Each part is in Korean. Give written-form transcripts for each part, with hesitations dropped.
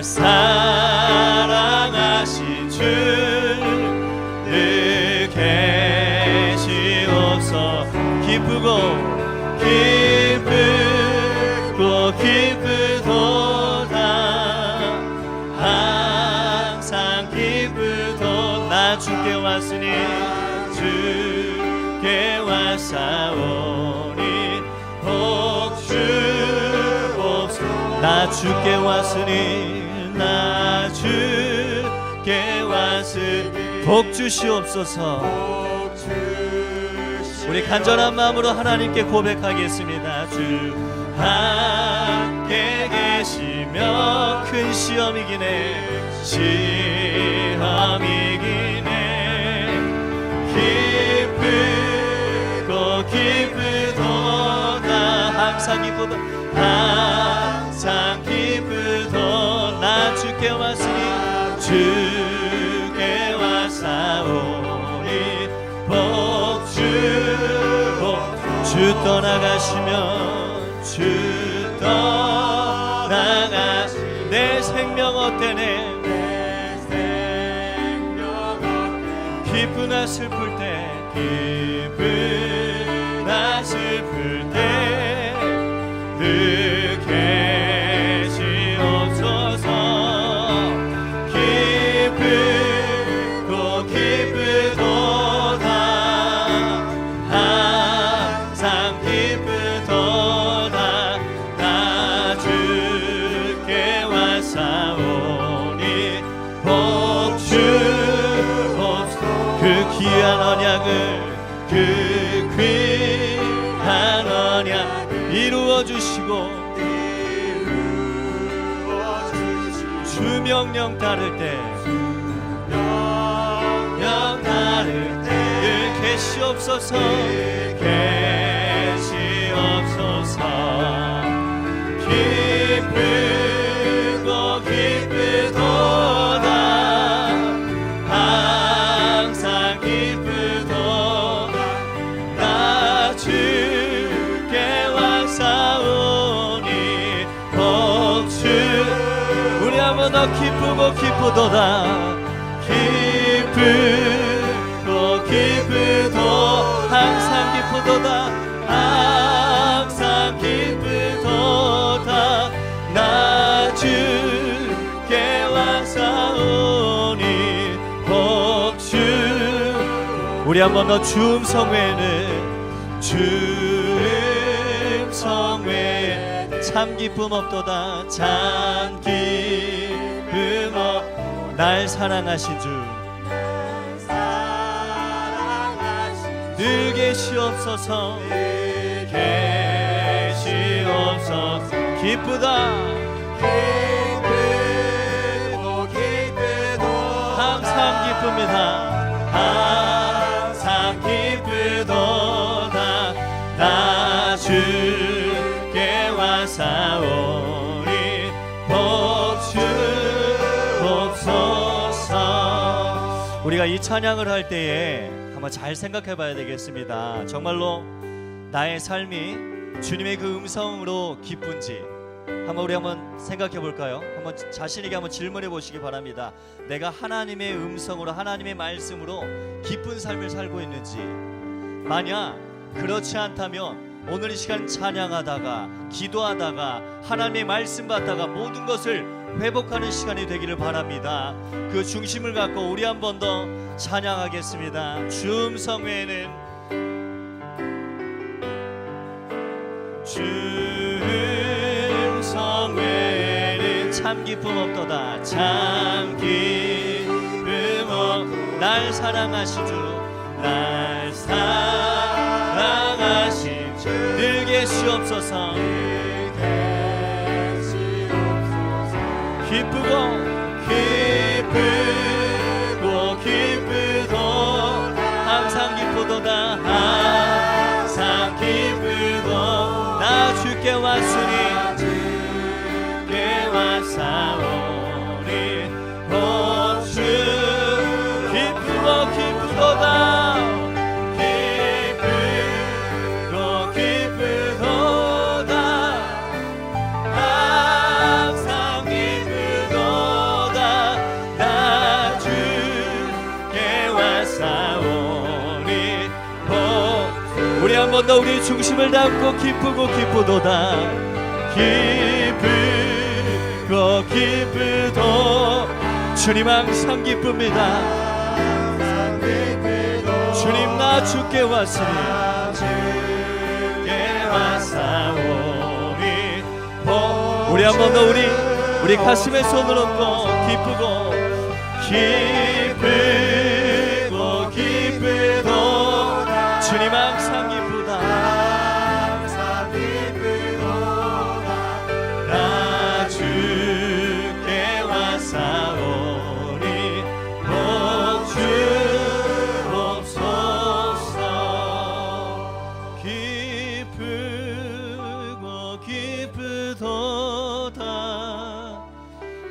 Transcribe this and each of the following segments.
날 사랑하신 주 늘 계시옵소. 기쁘도다 항상 기쁘도. 나 주께 왔으니 주께 왔사오니 복주옵소서. 나 주께 왔으니 나 주께 왔으니 복주시옵소서. 우리 간절한 마음으로 하나님께 고백하겠습니다. 주 함께 계시며 큰 시험이기네 기쁘도다 항상 기쁘도. 나 주께 왔으니 주께 왔사오니 주 떠나가시면 주 떠나가. 내 생명 어때네 기쁘나 슬플 때 기쁘나 슬플 때 늘 계시옵소서. 기쁘도다 항상 기쁘도다. 나 주께 왔사오니 복주옵소서. 그 귀한 언약을 이루어주시고 주 명령 따를 때 늘 계시옵소서. 기쁘도다 항상 기쁘도다. 나 주께 왔사오니 복주. 우리 한번 더 기쁘도다 기쁘도 항상 기쁘도다 항상 기쁘도다. 나 주께 왔사오니 복주. 우리 한번 더 주음성 외에는 주음성 외에 참 기쁨 없도다 참 기쁨 없. 날 사랑하신 주 늘 계시옵소서. 기쁘다 항상 기쁩니다 항상 기쁘도다. 나 주께 왔사오니 복주옵소서. 우리가 이 찬양을 할 때에 한번 잘 생각해 봐야 되겠습니다. 정말로 나의 삶이 주님의 그 음성으로 기쁜지 우리 한번 생각해 볼까요? 한번 자신에게 한번 질문해 보시기 바랍니다. 내가 하나님의 음성으로 하나님의 말씀으로 기쁜 삶을 살고 있는지. 만약 그렇지 않다면 오늘 이 시간 찬양하다가 기도하다가 하나님의 말씀 받다가 모든 것을 회복하는 시간이 되기를 바랍니다. 그 중심을 갖고 우리 한 번 더 찬양하겠습니다. 주 음성 외에는 주 음성 외에는 참 기쁨 없도다 참 기쁨 없. 날 사랑하신 주 날 사랑하신 주 늘 계시옵소서. 기쁘도 항상 기쁘도다 항상 기쁘도. 나 주께 왔으니 주께 왔사오니 복주. 기쁘도다 기쁘도다 항상 기쁘도. 번 더 우리 중심을 담고 기쁘고 기쁘도다. 기쁘고 기쁘도 주님 항상 기쁩니다. 주님 나 주께 왔으니 주께 왔사오니. 우리 한 번 더 우리 가슴에 손을 얹고 기쁘고 기쁘고 기쁘도 주님 항상 기쁘다. 나 주께 왔사오니 복 주옵소서. 기쁘고 기쁘도다.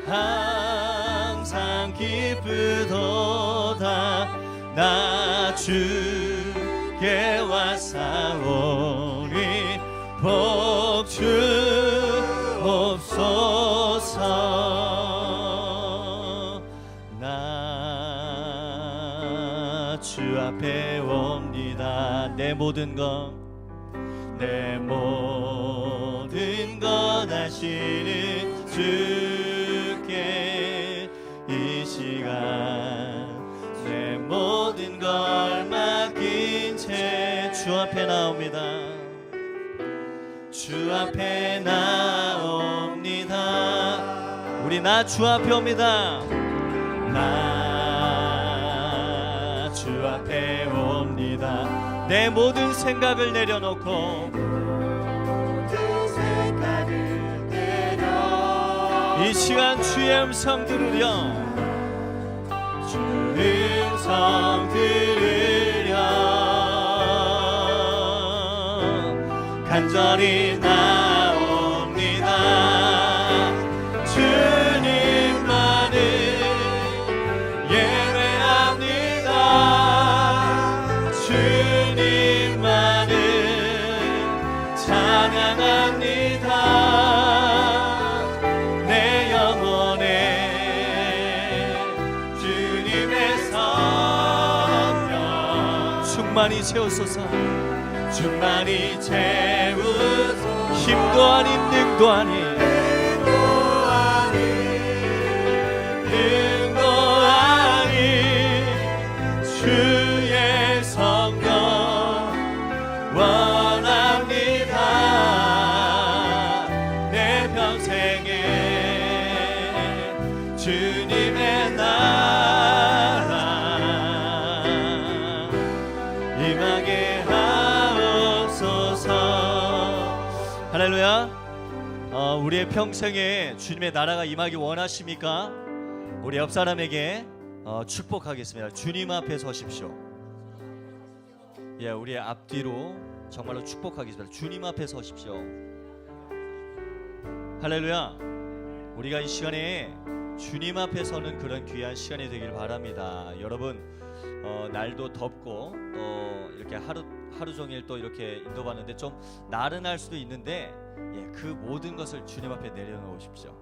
항상 기쁘도다. 나 주께 왔사오니 복 주옵소서. 나 주 앞에 옵니다. 내 모든 것 아시는 주께 이 시간 내 모든 걸 맡긴 채 주 앞에 나옵니다. 주 앞에 나옵니다. 우리 나 주 앞에 옵니다. 나 주 앞에 옵니다. 내 모든 생각을 내려놓고 이 시간 주의 음성 들으려 주 음성 들으려 간절히 나옵니다. 주님만을 예배합니다. 주님만을 찬양합니다. 내 영혼에 주님의 성령 충만히 채우소서. 충만히 채우소서. 힘도 아닌 능도 아닌 주의 성령 원합니다. 내 평생에 주님의 나라 임하게 하옵소서. 할렐루야. 우리의 평생에 주님의 나라가 임하기 원하십니까? 우리 옆 사람에게 축복하겠습니다. 주님 앞에 서십시오. 예, 우리의 앞뒤로 정말로 축복하겠습니다. 주님 앞에 서십시오. 할렐루야. 우리가 이 시간에 주님 앞에 서는 그런 귀한 시간이 되길 바랍니다. 여러분, 날도 덥고 또 이렇게 하루 종일 또 이렇게 인도받는데 좀 나른할 수도 있는데, 예, 그 모든 것을 주님 앞에 내려놓으십시오.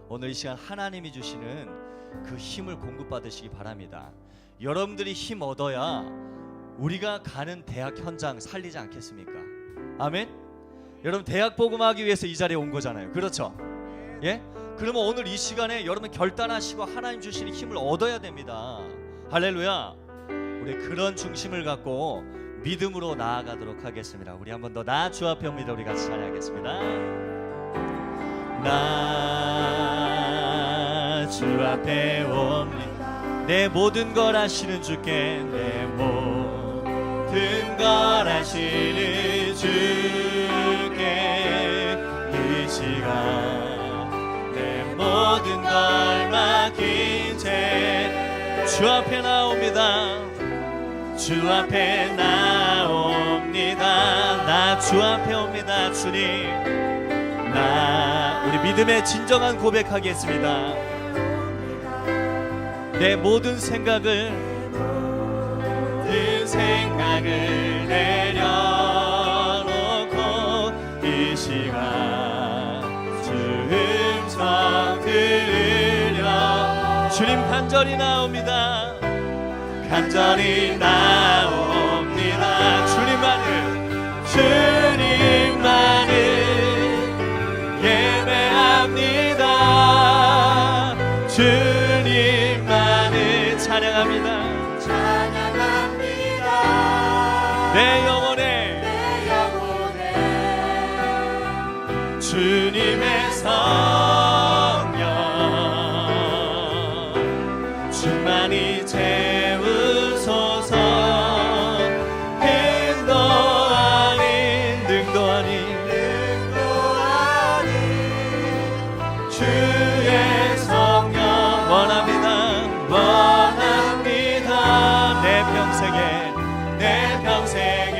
오늘 이 시간 하나님이 주시는 그 힘을 공급받으시기 바랍니다. 여러분들이 힘 얻어야 우리가 가는 대학 현장 살리지 않겠습니까? 아멘. 여러분, 대학 복음하기 위해서 이 자리에 온 거잖아요. 그렇죠? 예? 그러면 오늘 이 시간에 여러분 결단하시고 하나님 주시는 힘을 얻어야 됩니다. 할렐루야. 우리 그런 중심을 갖고 믿음으로 나아가도록 하겠습니다. 우리 한 번 더 나 주 앞에 옵니다. 우리 같이 찬양하겠습니다. 나 주 앞에 옵니다. 내 모든 걸 아시는 주께, 내 모든 걸 아시는 주께 이 시간 내 모든 걸 맡긴 채 주 앞에 나옵니다. 주 앞에 나옵니다. 나 주 앞에 옵니다. 주님, 우리 믿음의 진정한 고백하겠습니다. 내 모든 생각을 내려놓고 이 시간 주 음성 들으려 주님 간절히 나옵니다. 간절히 나옵니다. 주님만을 주님만을 예배합니다. 주님만을 찬양합니다. 내 영혼에 주님의 성령 충만히 채우소서. 힘도 아닌 능도 아닌 주의 성령 원합니다. 원합니다. 내 평생에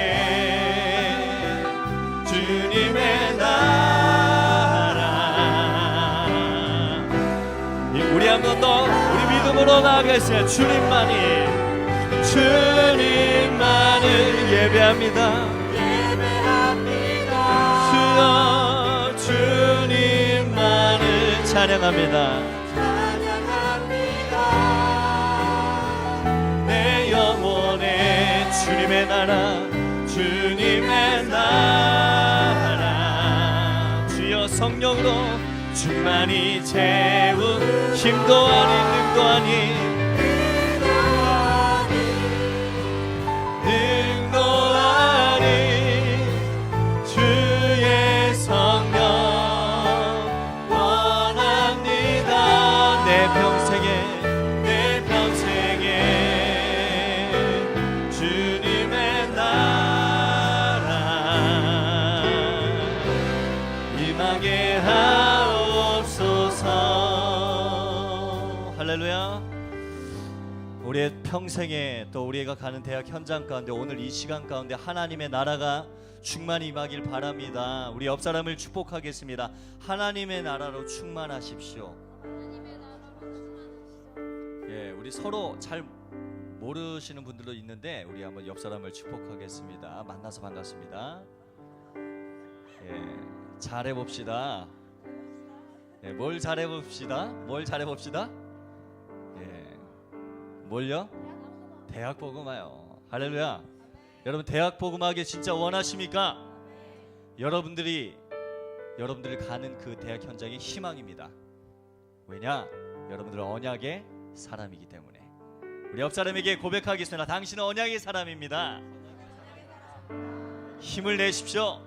주님의 나라. 우리 한 번 더 우리 믿음으로 나아가겠어요. 주님만을 예배합니다. 주여 주님만을 찬양합니다. 내 영혼에 주님의 나라 주여 성령으로 충만히 채운 힘도 아닌 능도 아닌 주의 성령 원합니다. 내 평생에 주님의 나라 임하게 하옵소서. 할렐루야. 우리의 평생에 또 우리가 가는 대학 현장 가운데 오늘 이 시간 가운데 하나님의 나라가 충만히 임하길 바랍니다. 우리 옆 사람을 축복하겠습니다. 하나님의 나라로 충만하십시오. 예, 우리 서로 잘 모르시는 분들도 있는데 우리 한번 옆 사람을 축복하겠습니다. 만나서 반갑습니다. 예, 잘해봅시다. 예, 뭘 잘해봅시다. 예, 뭘요? 대학 복음화요. 할렐루야. 여러분 대학 복음하기 진짜 원하십니까? 여러분들이 가는 그 대학 현장이 희망입니다. 왜냐? 여러분들은 언약의 사람이기 때문에. 우리 옆 사람에게 고백하겠습니다. 당신은 언약의 사람입니다. 힘을 내십시오.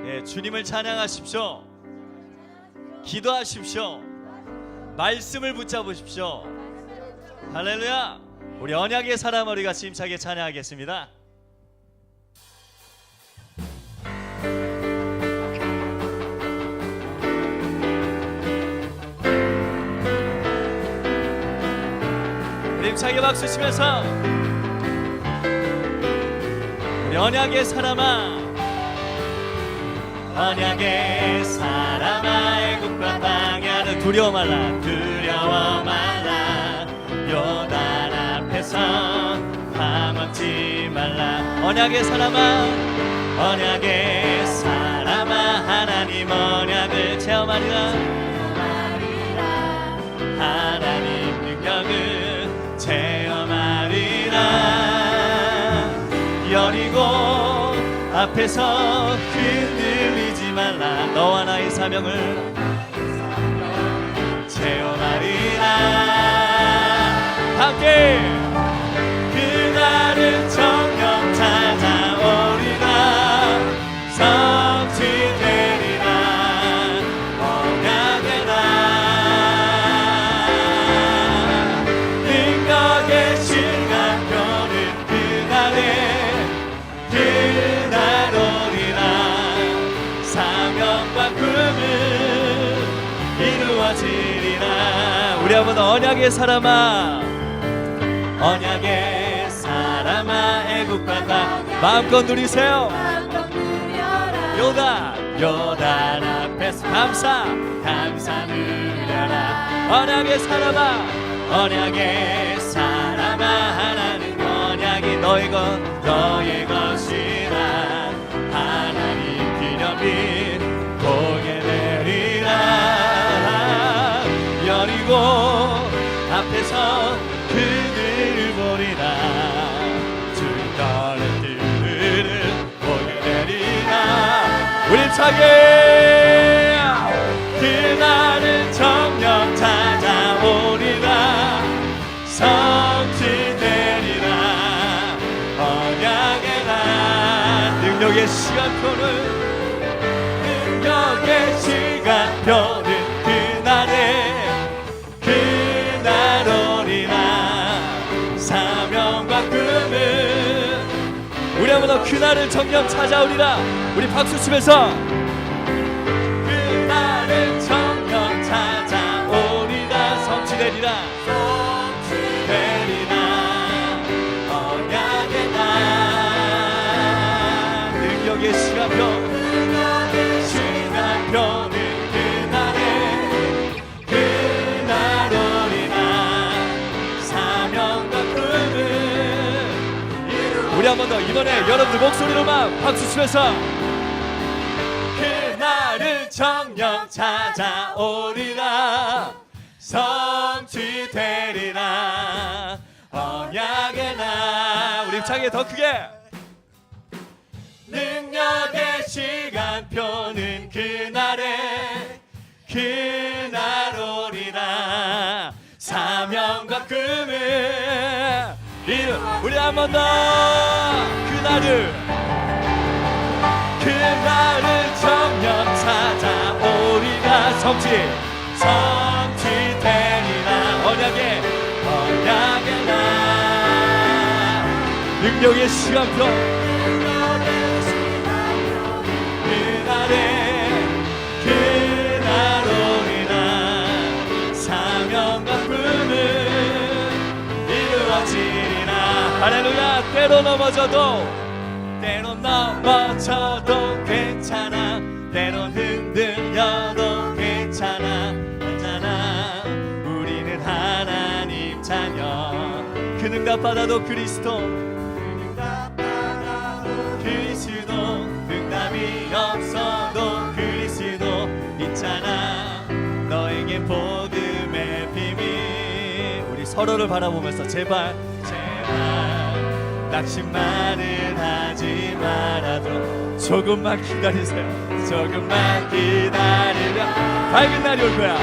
예, 주님을 찬양하십시오. 기도하십시오. 말씀을 붙잡으십시오. 할렐루야. 우리 언약의 사람 우리가 힘차게 찬양하겠습니다. 우리 힘차게 박수 치면서 우리 언약의 사람아, 언약의 사람아, 애국과 방야는 두려워 말라 요단 앞에서 방황치 말라. 언약의 사람아 하나님 언약을 체험하리라. 하나님 능력을 체험하리라. 여리고 앞에서 흔들리지 말라. 너와 나의 사명을 체험하리라. 함께 그날은 정령 찾아오리라. 성취되리라. 언약의 날 능력의 시간표는 그날 오리라. 사명과 꿈은 이루어지리라. 우리 한번 언약의 사람아, 언약의 사람아, 애국과 강 마음껏 누리세요. 요단 앞에서 감사 누려라. 언약의 사람아 하나님 언약이 너의 것이라. 하나님 기념이 보게 되리라. 여리고 앞에서 그들을 보리라. 주 떠는 들을 보게 힘차게 그날은 정녕 찾아오리라 성취되리라 언약의 날 능력의 시간표는 그날 오리라 사명과 꿈은 우리 한번 더 그날을 정녕 찾아오리라 우리 박수 치면서 그날을 정녕 찾아오리라 성취되리라 언약의 날 능력의 시간표는 그날 오리라 사명과 꿈을 우리 한 번 더 이번에 여러분들 목소리로만 박수 치면서 그날을 정녕 찾아오리라 성취되리라 언약의 날 우리 힘차게 더 크게 능력의 시간표는 그날 오리라 사명과 꿈을 우리 한 번 더 그날을 정녕 찾아오리라 성취되리라 언약의 날 능력의 시간표 그날 오리라 사명과 꿈을 이루어지리라 할렐루야 때로 넘어져도 괜찮아 때론 흔들려도 괜찮아 우리는 하나님 자녀 그 응답받아도 그리스도 응답이 없어도 그리스도 있잖아 너에게 복음의 비밀 우리 서로를 바라보면서 제발 낙심만은 하지 말아도 조금만 기다리세요 조금만 기다리면 밝은 날이 올 거야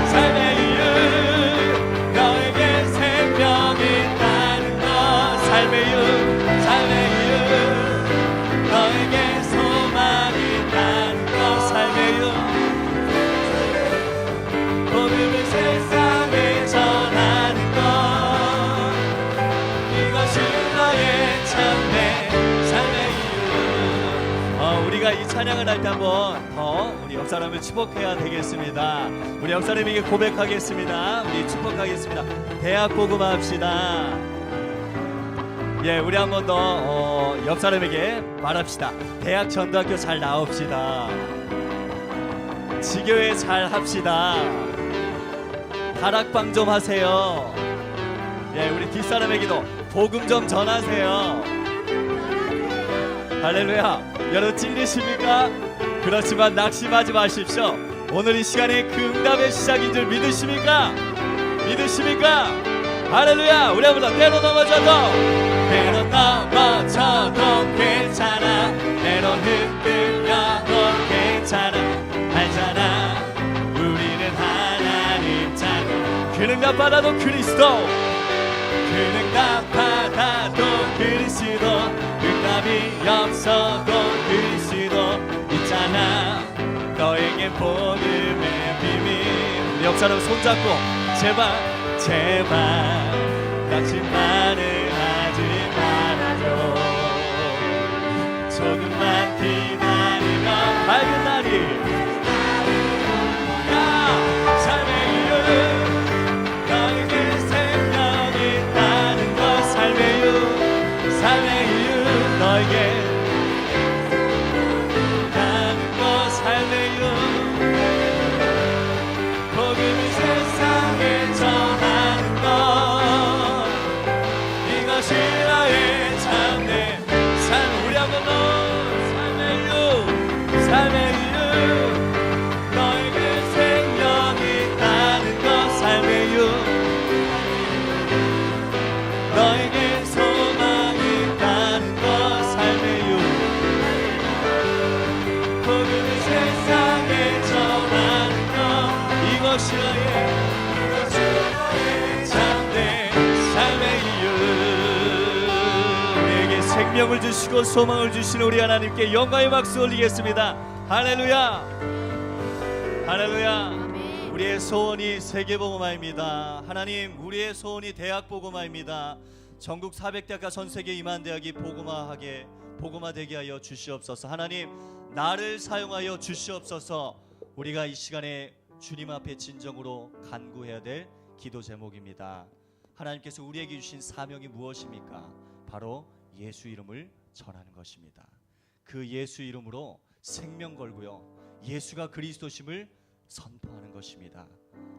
삶의 이유 너에게 생명이 있다는 것 삶의 이유 너에게 소망이 있다는 것 삶의 이유 복음을 세상에 전하는 것 이것이 너의 참된 삶의 이유 우리가 이 찬양을 할 때 한번 더 우리 옆 사람을 축복해야 되겠습니다 우리 옆 사람에게 고백하겠습니다 우리 축복하겠습니다 대학 복음화 합시다 예, 우리 한 번 더 옆 사람에게 말합시다. 대학 전도학교 잘 나옵시다. 지교회 잘 합시다. 다락방 좀 하세요. 예, 우리 뒷사람에게도 복음 좀 전하세요. 할렐루야. 여러분 찔리십니까? 그렇지만 낙심하지 마십시오. 오늘 이 시간이 그 응답의 시작인 줄 믿으십니까? 할렐루야. 우리 한번 더 때로 넘어져도 괜찮아 때론 흔들려도 괜찮아 알잖아 우리는 하나님 자녀 그 응답 받아도 그리스도 응답이 없어도 그리스도 있잖아 너에게 복음의 비밀 옆 사람 손잡고 제발 낙심만은 하지 말아줘 조금만 기다리면 밝은 날이 삶의 이유 너에게 생명이 있다는 것 삶의 이유 너에게 있다는 것 삶의 이유 복음이 세상에 전하는 것 나의 참된 삶의 이유. 우리에게 생명을 주시고 소망을 주신 우리 하나님께 영광의 박수 올리겠습니다. 할렐루야, 할렐루야. 우리의 소원이 세계복음화입니다. 하나님, 우리의 소원이 대학복음화입니다. 전국 400대학과 전세계 임한대학이 복음화되게 하여 주시옵소서. 하나님, 나를 사용하여 주시옵소서. 우리가 이 시간에 주님 앞에 진정으로 간구해야 될 기도 제목입니다. 하나님께서 우리에게 주신 사명이 무엇입니까? 바로 예수 이름을 전하는 것입니다. 그 예수 이름으로 생명 걸고요, 예수가 그리스도심을 선포하는 것입니다.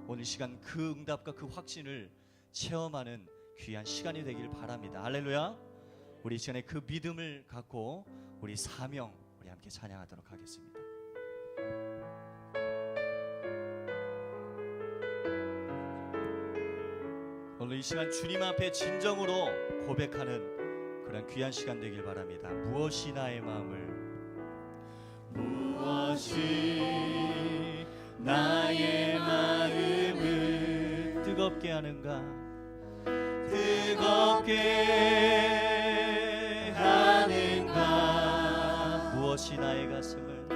오늘 시간 그 응답과 그 확신을 체험하는 귀한 시간이 되길 바랍니다. 할렐루야. 우리 시간에 그 믿음을 갖고 우리 사명, 우리 함께 찬양하도록 하겠습니다. 오늘 이 시간 주님 앞에 진정으로 고백하는 그런 귀한 시간 되길 바랍니다. 무엇이 나의 마음을, 무엇이 나의 마음을 뜨겁게 하는가, 뜨겁게 하는가. 무엇이 나의 가슴을,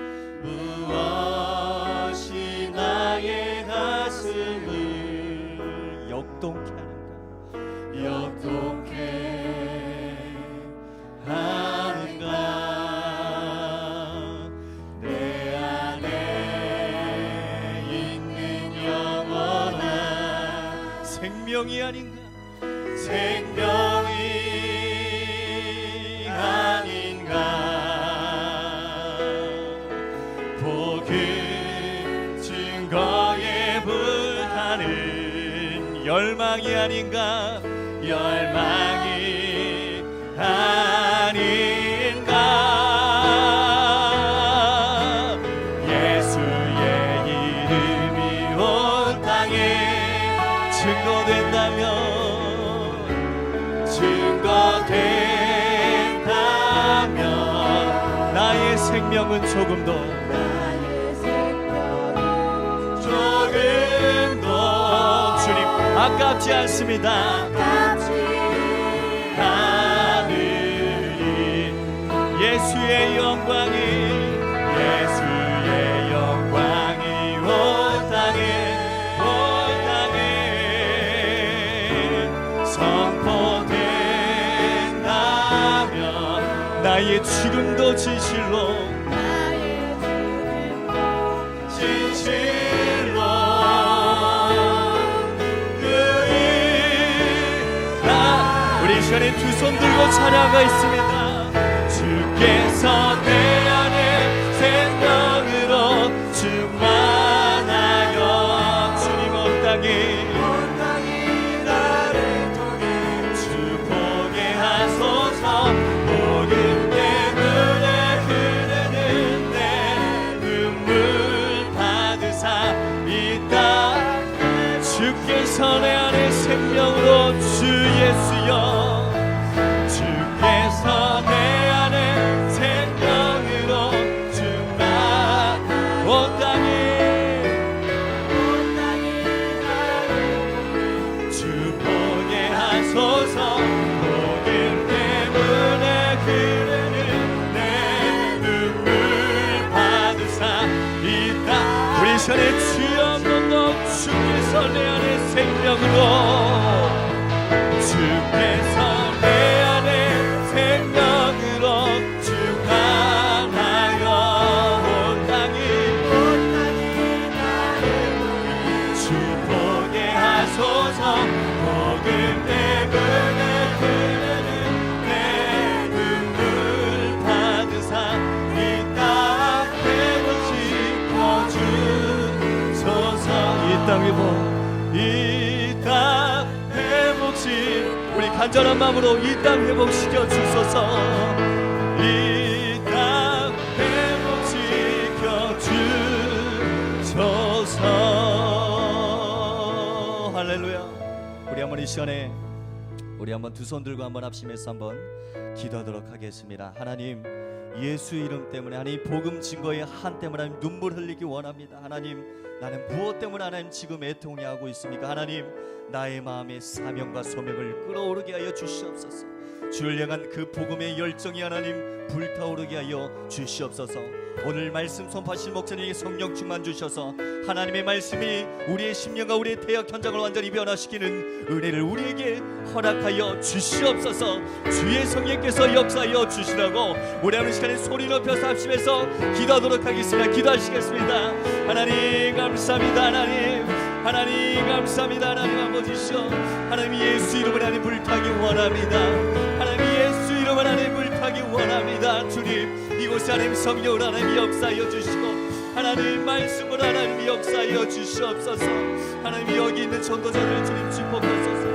무엇이 나의 가슴을 역동케 하는가, 역동케 하는가. 내 안에 있는 영원한 생명이 아닌가, 생명이 아닌가. 복음 증거에 불타는 열망이 아닌가, 열망이 아닌가. 예수의 이름이 온 땅에 증거된다면 나의 생명은 조금도 주님 아깝지 않습니다. 하늘이 예수의 영광이 온 땅에 선포된다면 나의 죽음도 진실로 우리 시간에 두 손 들고 찬양하고 있습니다. 주께서 내 안에 생명으로 충만하여 주님 온 땅에 나를 통해 주 보게 하소서. 복음 때문에 흐르는 내 눈물 받으사 이 땅 주께서 내 안에 생명으로 주 예수여, 주께서 내 안에 생명으로 충만 온 땅에 주 보게 하소서. 복음 때문에 흐르는 내 눈물 받으사 이 땅 우리 시간에 주여 너도 주께서 내 안에 생명으로 주께서 내 안에 생명으로 충만하여 온 땅이 주 보게 하소서. 복음 때문에 흐르는 내 눈물 받으사 이 땅 회복시켜 주소서. 이 땅 회복시 우리 간절한 마음으로 이 땅 회복시켜 주소서. 이 땅 회복시켜 주소서. 할렐루야. 우리 한번 이 시간에 우리 한번 두 손 들고 한번 합심해서 한번 기도하도록 하겠습니다. 하나님, 예수 이름 때문에 하나님 복음 증거의 한 때문에 하나님 눈물 흘리기 원합니다. 하나님 나는 무엇 때문에 하나님 지금 애통해하고 있습니까? 하나님 나의 마음에 사명과 소명을 끌어오르게 하여 주시옵소서. 주를 향한 그 복음의 열정이 하나님 불타오르게 하여 주시옵소서. 오늘 말씀 선포하신 목사님에게 성령 충만 주셔서 하나님의 말씀이 우리의 심령과 우리의 대학 현장을 완전히 변화시키는 은혜를 우리에게 허락하여 주시옵소서. 주의 성령께서 역사하여 주시라고 우리 하는 시간에 소리 높여서 합심해서 기도하도록 하겠습니다. 기도하시겠습니다. 하나님 감사합니다. 하나님 감사합니다. 하나님 아버지시여, 하나님 예수 이름으로 하나님 불타기 원합니다. 하나님 예수 이름으로 하나님 불타기 원합니다. 주님 이곳에 하나님 성령으로 하나님 역사하여 주시고 하나님 말씀으로 하나님 역사하여 주시옵소서. 하나님 여기 있는 전도자를 주님 축복하소서.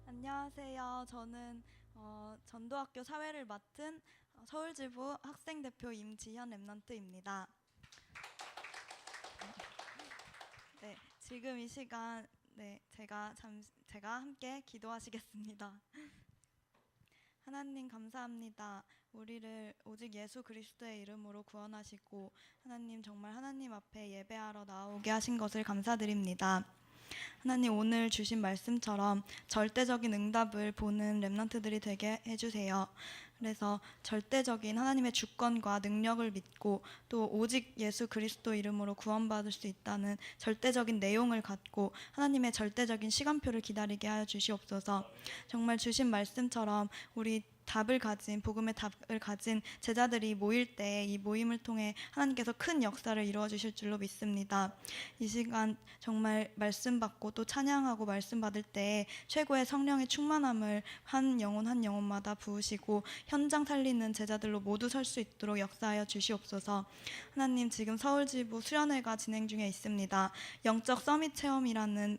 안녕하세요. 저는 전도학교 사회를 맡은 서울지부 학생대표 임지현 랩런트입니다. 네, 지금 이 시간 제가 함께 기도하시겠습니다. 하나님 감사합니다. 우리를 오직 예수 그리스도의 이름으로 구원하시고 하나님 정말 하나님 앞에 예배하러 나오게 하신 것을 감사드립니다. 하나님 오늘 주신 말씀처럼 절대적인 응답을 보는 렘넌트들이 되게 해주세요. 그래서 절대적인 하나님의 주권과 능력을 믿고 또 오직 예수 그리스도 이름으로 구원받을 수 있다는 절대적인 내용을 갖고 하나님의 절대적인 시간표를 기다리게 하여 주시옵소서. 정말 주신 말씀처럼 우리 복음의 답을 가진 제자들이 모일 때 이 모임을 통해 하나님께서 큰 역사를 이루어 주실 줄로 믿습니다. 이 시간 정말 말씀 받고 또 찬양하고 말씀 받을 때 최고의 성령의 충만함을 한 영혼마다 부으시고 현장 살리는 제자들로 모두 설 수 있도록 역사하여 주시옵소서. 하나님 지금 서울지부 수련회가 진행 중에 있습니다. 영적 서밋 체험이라는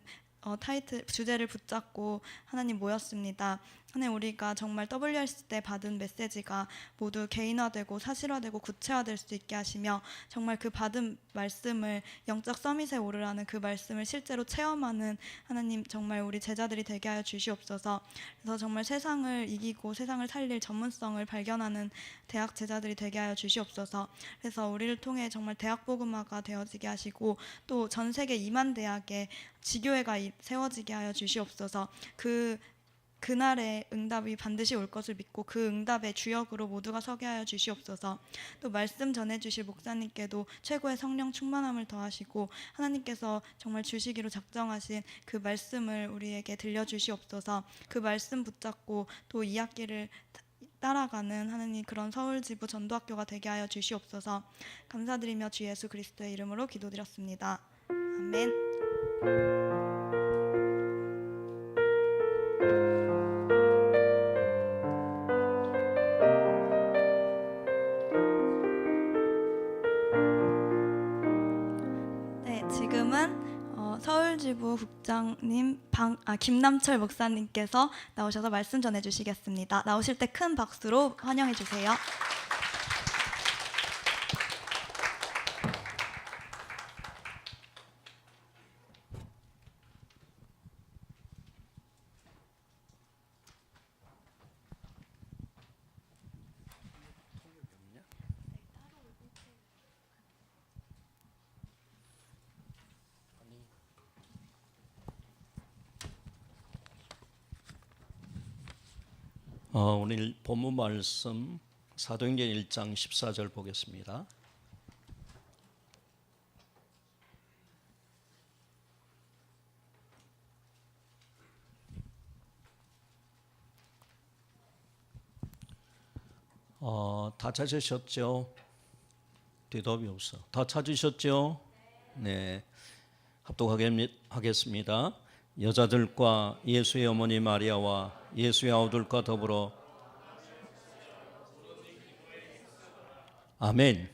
주제를 붙잡고 하나님 모였습니다. 하나님 우리가 정말 WRC 때 받은 메시지가 모두 개인화되고 사실화되고 구체화될 수 있게 하시며 정말 그 받은 말씀을 영적 서밋에 오르라는 그 말씀을 실제로 체험하는 하나님 정말 우리 제자들이 되게 하여 주시옵소서. 그래서 정말 세상을 이기고 세상을 살릴 전문성을 발견하는 대학 제자들이 되게 하여 주시옵소서. 그래서 우리를 통해 정말 대학 복음화가 되어지게 하시고 또 전 세계 2만 대학에 지교회가 세워지게 하여 주시옵소서. 그날의 응답이 반드시 올 것을 믿고 그 응답의 주역으로 모두가 서게 하여 주시옵소서. 또 말씀 전해주실 목사님께도 최고의 성령 충만함을 더하시고 하나님께서 정말 주시기로 작정하신 그 말씀을 우리에게 들려주시옵소서. 그 말씀 붙잡고 또 이 학기를 따라가는 하나님 그런 서울지부 전도학교가 되게 하여 주시옵소서. 감사드리며 주 예수 그리스도의 이름으로 기도드렸습니다. 아멘. 서울지부 국장님 김남철 목사님께서 나오셔서 말씀 전해주시겠습니다. 나오실 때 큰 박수로 환영해 주세요. 오늘 본문 말씀 사도행전 1장 14절 보겠습니다. 다 찾으셨죠? 대답이 없어. 다 찾으셨죠? 네. 합독하겠습니다. 여자들과 예수의 어머니 마리아와 예수의 아우들과 더불어 아멘.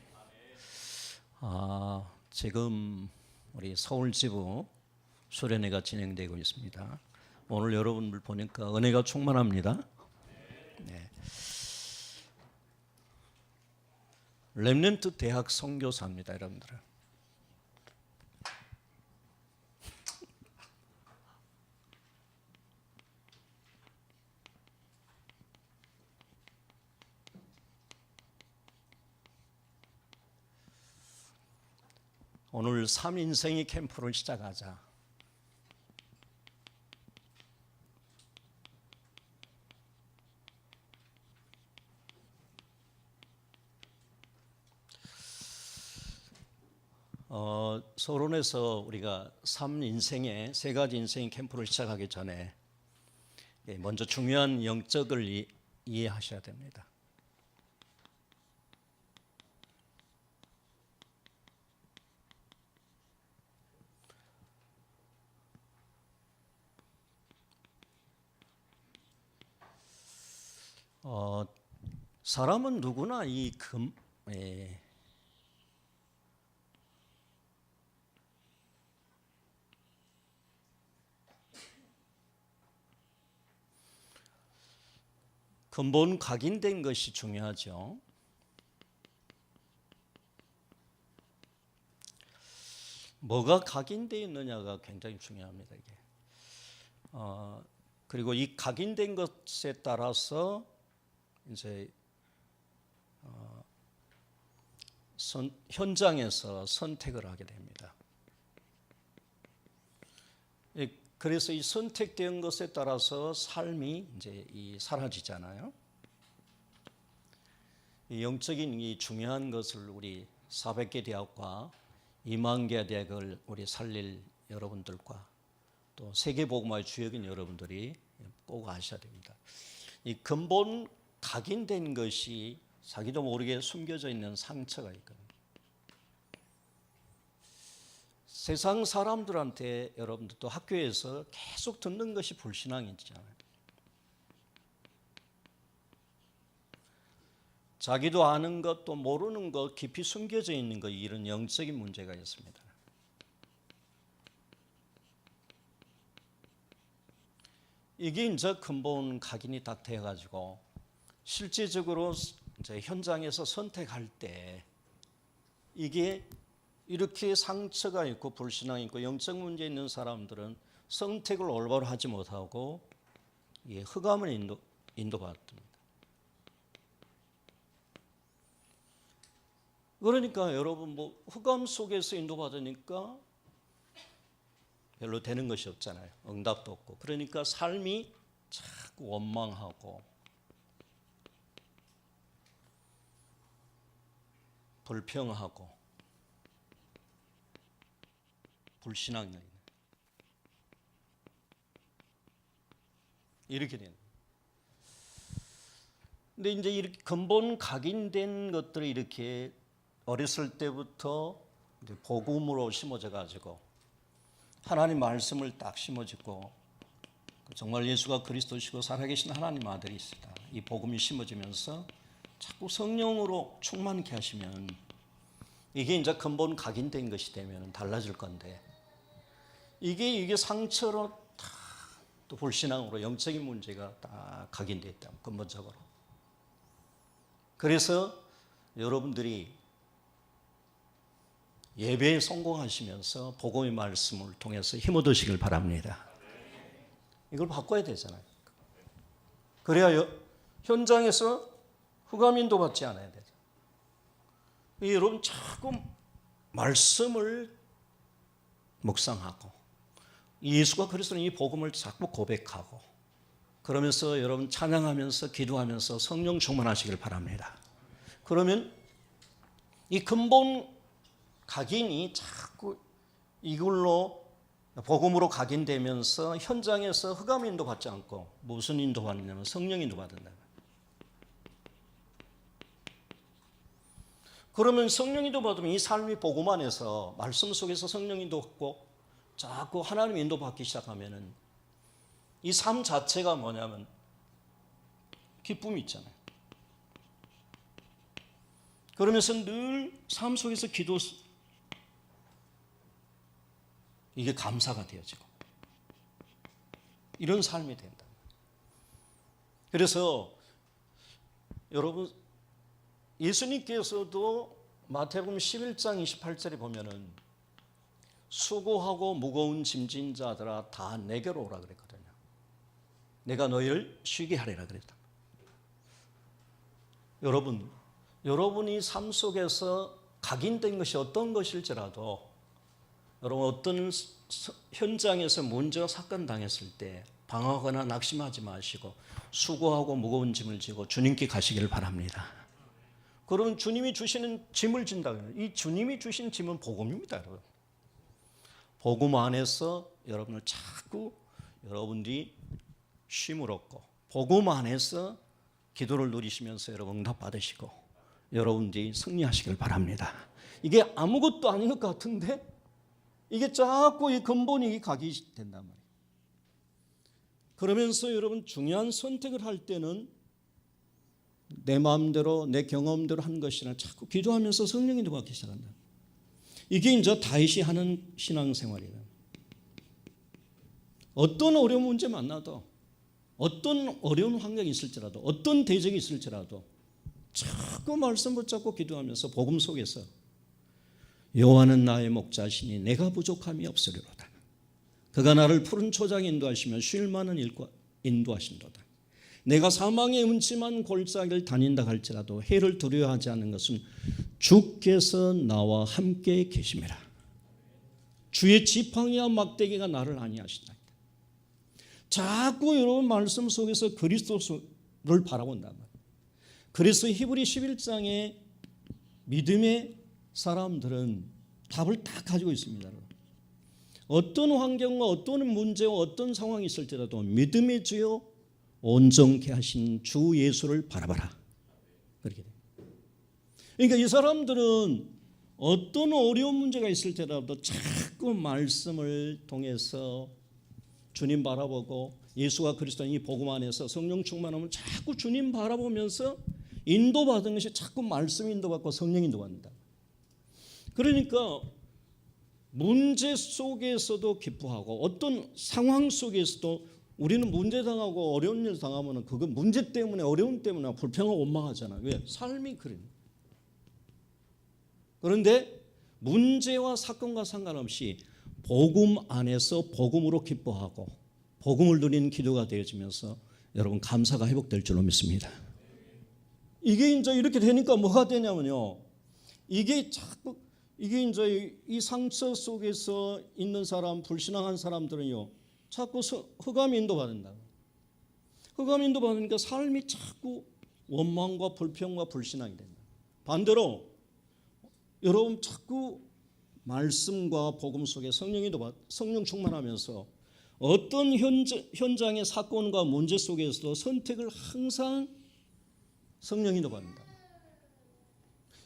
지금 우리 서울지부 수련회가 진행되고 있습니다. 오늘 여러분들 보니까 은혜가 충만합니다. 네. 렘넌트 대학 선교사입니다, 여러분들. 오늘 3인생의 캠프를 시작하자. 서론에서 우리가 3인생의 세 가지 인생의 캠프를 시작하기 전에 먼저 중요한 영적을 이해하셔야 됩니다. 사람은 누구나 근본 각인된 것이 중요하죠. 뭐가 각인되어 있느냐가 굉장히 중요합니다. 이게. 그리고 이 각인된 것에 따라서 이제 현장에서 선택을 하게 됩니다. 그래서 이 선택된 것에 따라서 삶이 이제 사라지잖아요. 이 영적인 이 중요한 것을 우리 400개 대학과 2만 개 대학을 우리 살릴 여러분들과 또 세계복음화의 주역인 여러분들이 꼭 아셔야 됩니다. 이 근본 각인된 것이 자기도 모르게 숨겨져 있는 상처가 있거든요. 세상 사람들한테 여러분들도 학교에서 계속 듣는 것이 불신앙이잖아요. 자기도 아는 것 또 모르는 것 깊이 숨겨져 있는 것 이런 영적인 문제가 있습니다. 이게 이제 근본 각인이 딱 되어가지고 실제적으로 이제 현장에서 선택할 때 이게 이렇게 상처가 있고 불신앙이 있고 영적 문제 있는 사람들은 선택을 올바로 하지 못하고 흑암을 인도받습니다. 그러니까 여러분 흑암 속에서 인도받으니까 별로 되는 것이 없잖아요. 응답도 없고. 그러니까 삶이 자꾸 원망하고 불평하고 불신앙이 이렇게 되는. 근데 이제 이렇게 근본 각인된 것들이 이렇게 어렸을 때부터 이제 복음으로 심어져 가지고 하나님 말씀을 딱 심어지고 정말 예수가 그리스도시고 살아계신 하나님 아들이시다. 이 복음이 심어지면서 자꾸 성령으로 충만케 하시면 이게 이제 근본 각인된 것이 되면 달라질 건데 이게 상처로 또 불신앙으로 영적인 문제가 다 각인되어 있다. 근본적으로. 그래서 여러분들이 예배에 성공하시면서 복음의 말씀을 통해서 힘 얻으시길 바랍니다. 이걸 바꿔야 되잖아요. 그래야 현장에서 흑암 인도받지 않아야 되죠. 여러분 자꾸 말씀을 묵상하고 예수가 그리스도는 이 복음을 자꾸 고백하고 그러면서 여러분 찬양하면서 기도하면서 성령 충만하시길 바랍니다. 그러면 이 근본 각인이 자꾸 이걸로 복음으로 각인되면서 현장에서 흑암 인도받지 않고 무슨 인도받느냐면 성령 인도받는다. 그러면 성령인도 받으면 이 삶이 복음 안에서 말씀 속에서 성령인도 받고 자꾸 하나님 인도 받기 시작하면은 이 삶 자체가 뭐냐면 기쁨이 있잖아요. 그러면서 늘 삶 속에서 이게 감사가 되어지고 이런 삶이 된다. 그래서 여러분 예수님께서도 마태복음 11장 28절에 보면은 수고하고 무거운 짐진 자들아 다 내게로 오라 그랬거든요. 내가 너희를 쉬게 하리라 그랬다. 여러분이 삶 속에서 각인된 것이 어떤 것일지라도 여러분 어떤 현장에서 문제와 사건 당했을 때 방황하거나 낙심하지 마시고 수고하고 무거운 짐을 지고 주님께 가시기를 바랍니다. 그럼 주님이 주시는 짐을 진다고요. 이 주님이 주신 짐은 복음입니다, 여러분. 복음 안에서 여러분을 자꾸 여러분들이 쉼을 얻고 복음 안에서 기도를 누리시면서 여러분 응답 받으시고 여러분들이 승리하시길 바랍니다. 이게 아무것도 아닌 것 같은데 이게 자꾸 이 근본이 각이 된단 말이에요. 그러면서 여러분 중요한 선택을 할 때는 내 마음대로 내 경험대로 한 것이 아니라 자꾸 기도하면서 성령이 받기 시작한다. 이게 이제 다윗이 하는 신앙생활이다. 어떤 어려운 문제 만나도 어떤 어려운 환경이 있을지라도 어떤 대적이 있을지라도 자꾸 말씀 붙잡고 기도하면서 복음 속에서 여호와는 나의 목자시니 내가 부족함이 없으리로다. 그가 나를 푸른 초장에 인도하시며 쉴 만한 일과 인도하신도다. 내가 사망의 음침한 골짜기를 다닌다 할지라도 해를 두려워하지 않는 것은 주께서 나와 함께 계심이라. 주의 지팡이와 막대기가 나를 안위하시다. 자꾸 여러분 말씀 속에서 그리스도를 바라본단 말이에요. 그래서 히브리 11장에 믿음의 사람들은 답을 다 가지고 있습니다. 어떤 환경과 어떤 문제와 어떤 상황이 있을지라도 믿음의 주여 온전케 하신 주 예수를 바라봐라. 그렇게 돼요. 그러니까 이 사람들은 어떤 어려운 문제가 있을 때라도 자꾸 말씀을 통해서 주님 바라보고 예수가 그리스도인 이 복음 안에서 성령 충만하면 자꾸 주님 바라보면서 인도받은 것이 자꾸 말씀 인도받고 성령 인도받는다. 그러니까 문제 속에서도 기뻐하고 어떤 상황 속에서도 우리는 문제 당하고 어려운 일 당하면 그건 문제 때문에 어려움 때문에 불평하고 원망하잖아요. 왜? 삶이 그래요. 그런데 문제와 사건과 상관없이 복음 안에서 복음으로 기뻐하고 복음을 누리는 기도가 되어지면서 여러분 감사가 회복될 줄로 믿습니다. 이게 이제 이렇게 되니까 뭐가 되냐면요. 이게 이제 이 상처 속에서 있는 사람, 불신앙한 사람들은요. 자꾸 흑암 인도받는다. 흑암 인도받으니까 삶이 자꾸 원망과 불평과 불신앙이 된다. 반대로 여러분 자꾸 말씀과 복음 속에 성령 충만하면서 어떤 현장의 사건과 문제 속에서도 선택을 항상 성령 인도받는다.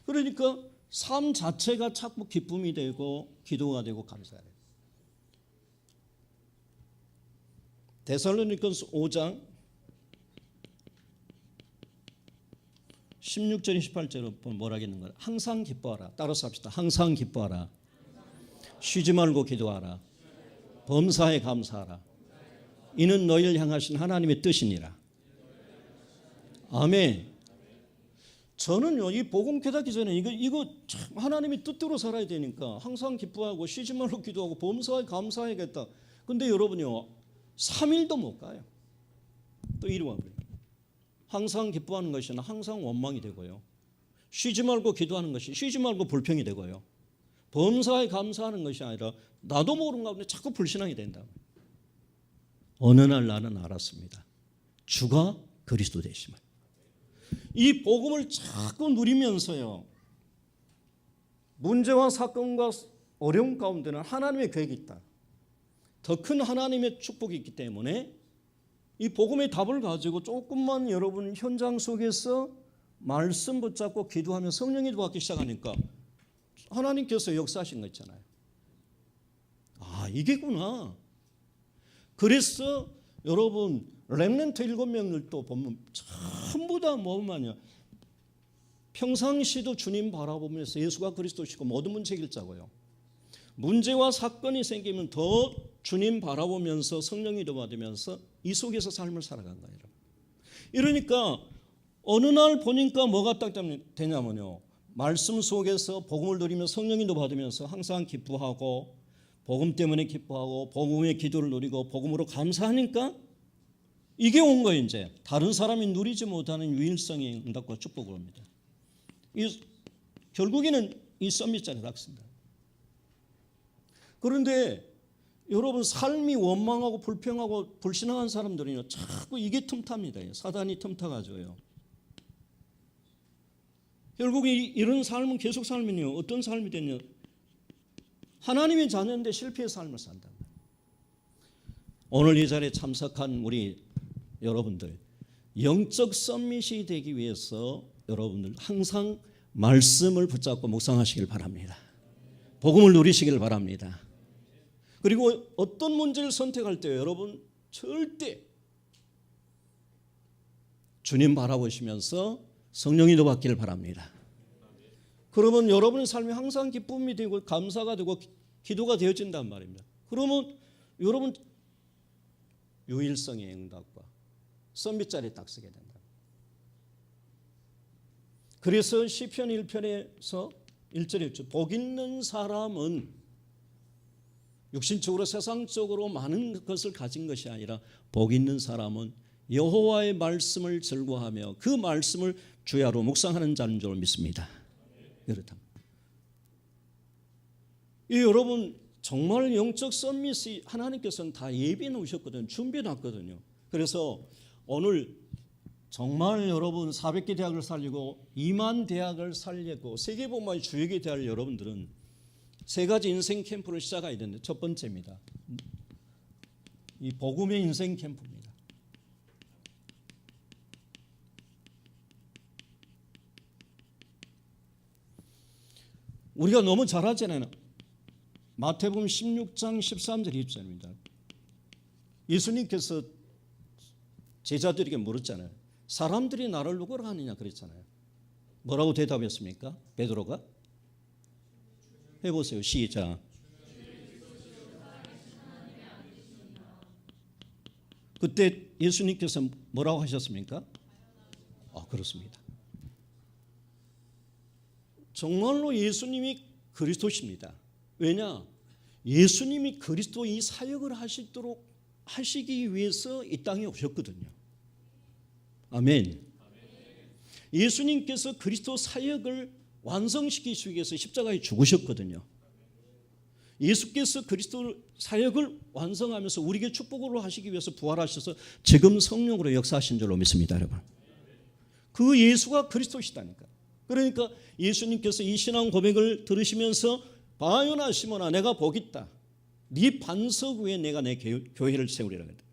그러니까 삶 자체가 자꾸 기쁨이 되고 기도가 되고 감사해요. 데살로니가서 5장 16절 18절로 뭐라 하겠는가? 항상 기뻐하라. 따라서 합시다. 항상 기뻐하라. 쉬지 말고 기도하라. 범사에 감사하라. 이는 너희를 향하신 하나님의 뜻이니라. 아멘. 저는요 이 복음 깨닫기 전에 이거 참 하나님의 뜻대로 살아야 되니까 항상 기뻐하고 쉬지 말고 기도하고 범사에 감사해야겠다. 근데 여러분요 3일도 못 가요. 또 이리 와버려요. 항상 기뻐하는 것이 항상 원망이 되고요. 쉬지 말고 기도하는 것이 쉬지 말고 불평이 되고요. 범사에 감사하는 것이 아니라 나도 모르는 가운데 자꾸 불신앙이 된다. 어느 날 나는 알았습니다. 주가 그리스도 되심을. 이 복음을 자꾸 누리면서요. 문제와 사건과 어려움 가운데는 하나님의 계획이 있다. 더 큰 하나님의 축복이 있기 때문에 이 복음의 답을 가지고 조금만 여러분 현장 속에서 말씀 붙잡고 기도하면 성령이 도와주기 시작하니까 하나님께서 역사하신 거 있잖아요. 아, 이게구나. 그래서 여러분 렘넌트 7명을 또 보면 전부 다 뭐만요, 평상시도 주님 바라보면서 예수가 그리스도시고 모든 문제 해결자고요. 문제와 사건이 생기면 더 주님 바라보면서 성령이 도와주면서 이 속에서 삶을 살아간 거예요. 이러니까 어느 날 보니까 뭐가 딱 되냐면요, 말씀 속에서 복음을 누리며 성령이 도와주면서 항상 기뻐하고 복음 때문에 기뻐하고 복음의 기도를 누리고 복음으로 감사하니까 이게 온 거예요. 이제 다른 사람이 누리지 못하는 유일성의 응답과 축복을 합니다. 결국에는 이 썸밋자리에 닥습니다. 그런데 여러분 삶이 원망하고 불평하고 불신앙한 사람들은요 자꾸 이게 틈탑니다. 사단이 틈타가지고요. 결국 이런 삶은 계속 살면요 어떤 삶이 되냐, 하나님의 자녀인데 실패의 삶을 산다. 오늘 이 자리에 참석한 우리 여러분들, 영적 썸밋이 되기 위해서 여러분들 항상 말씀을 붙잡고 묵상하시길 바랍니다. 복음을 누리시길 바랍니다. 그리고 어떤 문제를 선택할 때 여러분 절대 주님 바라보시면서 성령이 도받기를 바랍니다. 그러면 여러분의 삶이 항상 기쁨이 되고 감사가 되고 기도가 되어진단 말입니다. 그러면 여러분 유일성의 응답과 썸밋자리에 딱 서게 된다. 그래서 시편 1편에서 1절에 복 있는 사람은 육신적으로 세상적으로 많은 것을 가진 것이 아니라 복 있는 사람은 여호와의 말씀을 즐거워하며 그 말씀을 주야로 묵상하는 자인 줄 믿습니다. 그렇다. 이 여러분 정말 영적 썸밋이 하나님께서는 다 예비해 놓으셨거든요. 준비해 놨거든요. 그래서 오늘 정말 여러분 400개 대학을 살리고 2만 대학을 살리고 세계복음화의 주역이 될 여러분들은 세 가지 인생 캠프를 시작해야 되는데 첫 번째입니다. 이 복음의 인생 캠프입니다. 우리가 너무 잘하잖아요. 마태복음 16장 13절 20절입니다. 예수님께서 제자들에게 물었잖아요. 사람들이 나를 누구라 하느냐 그랬잖아요. 뭐라고 대답했습니까? 베드로가? 해보세요. 시작. 그때 예수님께서 뭐라고 하셨습니까? 그렇습니다. 정말로 예수님이 그리스도십니다. 왜냐? 예수님이 그리스도 이 사역을 하시기 위해서 이 땅에 오셨거든요. 아멘. 예수님께서 그리스도 사역을 완성시키기 위해서 십자가에 죽으셨거든요. 예수께서 그리스도 사역을 완성하면서 우리에게 축복으로 하시기 위해서 부활하셔서 지금 성령으로 역사하신 줄로 믿습니다, 여러분. 그 예수가 그리스도시다니까. 그러니까 예수님께서 이 신앙 고백을 들으시면서 바요나 시몬아 내가 복 있다. 네 반석 위에 내가 내 교회를 세우리라 그랬다.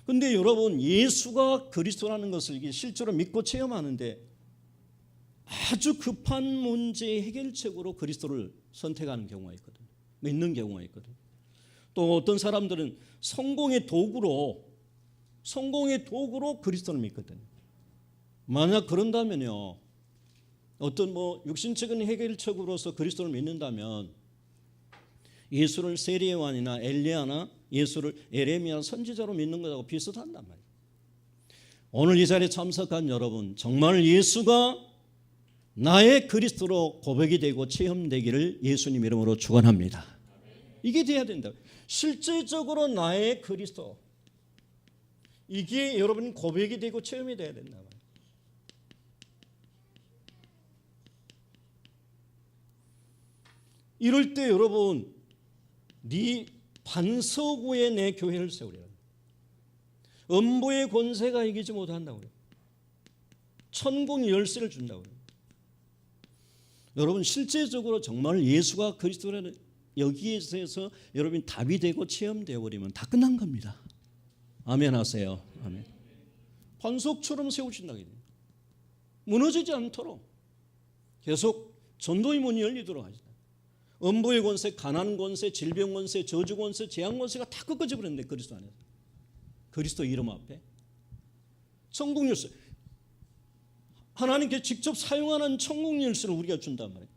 그런데 여러분 예수가 그리스도라는 것을 실제로 믿고 체험하는데 아주 급한 문제의 해결책으로 그리스도를 선택하는 경우가 있거든요. 믿는 경우가 있거든요. 또 어떤 사람들은 성공의 도구로 그리스도를 믿거든요. 만약 그런다면요, 어떤 육신적인 해결책으로서 그리스도를 믿는다면 예수를 세리요한이나 엘리야나 예수를 에레미야 선지자로 믿는 것하고 비슷한단 말이에요. 오늘 이 자리에 참석한 여러분, 정말 예수가 나의 그리스도로 고백이 되고 체험되기를 예수님 이름으로 축원합니다. 이게 돼야 된다. 실제적으로 나의 그리스도, 이게 여러분 고백이 되고 체험이 돼야 된다. 이럴 때 여러분 네 반석 위에 내 교회를 세우리라. 음부의 권세가 이기지 못한다고요. 천국의 열쇠를 준다고요. 여러분 실제적으로 정말 예수가 그리스도라는 여기에 있어서 여러분이 답이 되고 체험되어 버리면 다 끝난 겁니다. 아멘 하세요. 아멘. 반석처럼 세우신다고 해요. 무너지지 않도록 계속 전도의 문이 열리도록 하시다. 음부의 권세, 가난 권세, 질병 권세, 저주 권세, 재앙 권세가 다 꺾어져 버렸는데 그리스도 안에서. 그리스도 이름 앞에. 천국 열쇠. 하나님께 직접 사용하는 천국 열쇠를 우리가 준단 말이에요.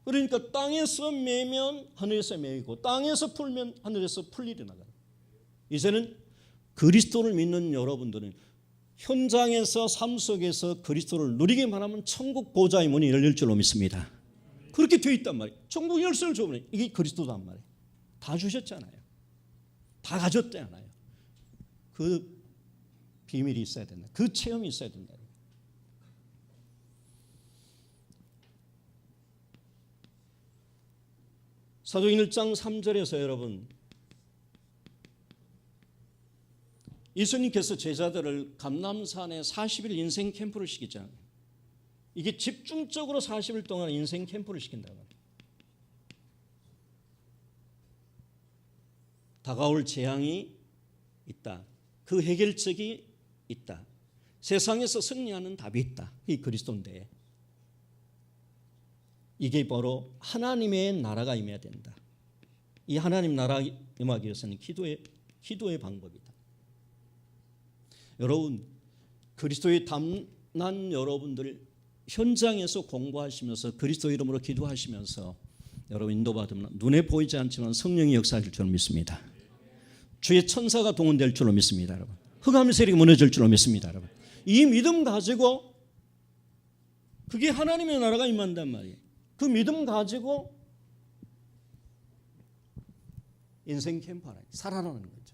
그러니까 땅에서 매면 하늘에서 매이고 땅에서 풀면 하늘에서 풀 일이 나가요. 이제는 그리스도를 믿는 여러분들은 현장에서 삶 속에서 그리스도를 누리기만 하면 천국 보좌의 문이 열릴 줄로 믿습니다. 그렇게 되어 있단 말이에요. 천국 열쇠를 줘버려요. 이게 그리스도단 말이에요. 다 주셨잖아요. 다 가졌잖아요. 그 비밀이 있어야 된다. 그 체험이 있어야 된다. 사도행 1장 3절에서 여러분 예수님께서 제자들을 감람산에 40일 인생 캠프를 시키잖아요. 이게 집중적으로 40일 동안 인생 캠프를 시킨다고 합니다. 다가올 재앙이 있다. 그 해결책이 있다. 세상에서 승리하는 답이 있다. 이 그리스도인데 이게 바로 하나님의 나라가 임해야 된다. 이 하나님 나라 임하기 위해서는 기도의 방법이다. 여러분 그리스도의 담난 여러분들 현장에서 공부하시면서 그리스도 이름으로 기도하시면서 여러분 인도받으면 눈에 보이지 않지만 성령이 역사할 줄 믿습니다. 주의 천사가 동원될 줄로 믿습니다. 여러분 흑암의 세력이 무너질 줄로 믿습니다. 여러분 이 믿음 가지고 그게 하나님의 나라가 임한단 말이에요. 그 믿음 가지고 인생 캠프 하나 살아나는 거죠.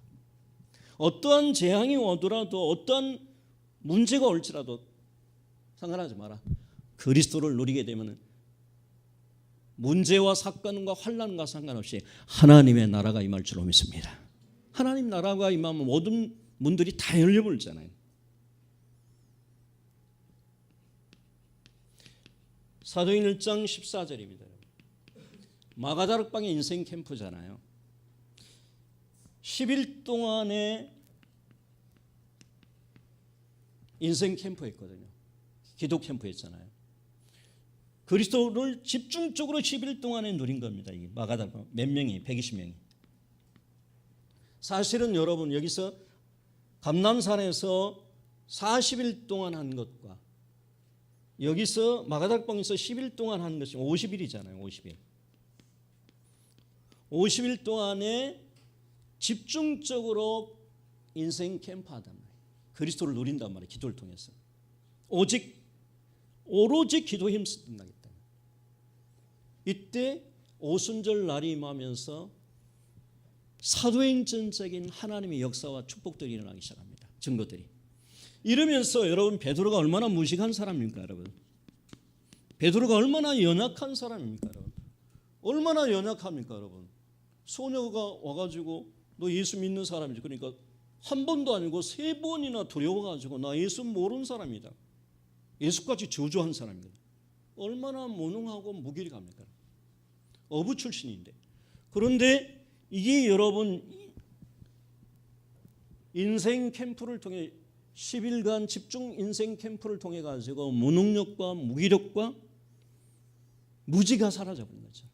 어떠한 재앙이 오더라도 어떠한 문제가 올지라도 상관하지 마라. 그리스도를 누리게 되면 문제와 사건과 환난과 상관없이 하나님의 나라가 임할 줄로 믿습니다. 하나님 나라가 임하면 모든 문들이 다 열려버리잖아요. 사도행 1장 14절입니다. 마가다락방의 인생 캠프잖아요. 10일 동안의 인생 캠프였거든요. 기도 캠프였잖아요. 그리스도를 집중적으로 10일 동안에 누린 겁니다. 이게 마가다락 몇 명이 120명이. 사실은 여러분 여기서 감람산에서 40일 동안 한 것과 여기서 마가다락방에서 10일 동안 한 것이 50일이잖아요. 50일. 50일 동안에 집중적으로 인생 캠프하단 말이에요. 그리스도를 누린단 말이에요. 기도를 통해서. 오로지 기도에 힘쓴다겠다. 이때 오순절 날이 임하면서 사도행전적인 하나님의 역사와 축복들이 일어나기 시작합니다. 증거들이. 이러면서 여러분 베드로가 얼마나 무식한 사람입니까 여러분? 베드로가 얼마나 연약한 사람입니까 여러분? 얼마나 연약합니까 여러분? 소녀가 와가지고 너 예수 믿는 사람이지. 그러니까 한 번도 아니고 3번이나 두려워가지고 나 예수 모르는 사람이다. 예수까지 저주한 사람이다. 얼마나 무능하고 무기력합니까? 어부 출신인데. 그런데 이게 여러분 인생 캠프를 통해 10일간 집중 인생 캠프를 통해 가지고 무능력과 무기력과 무지가 사라져버린 거죠.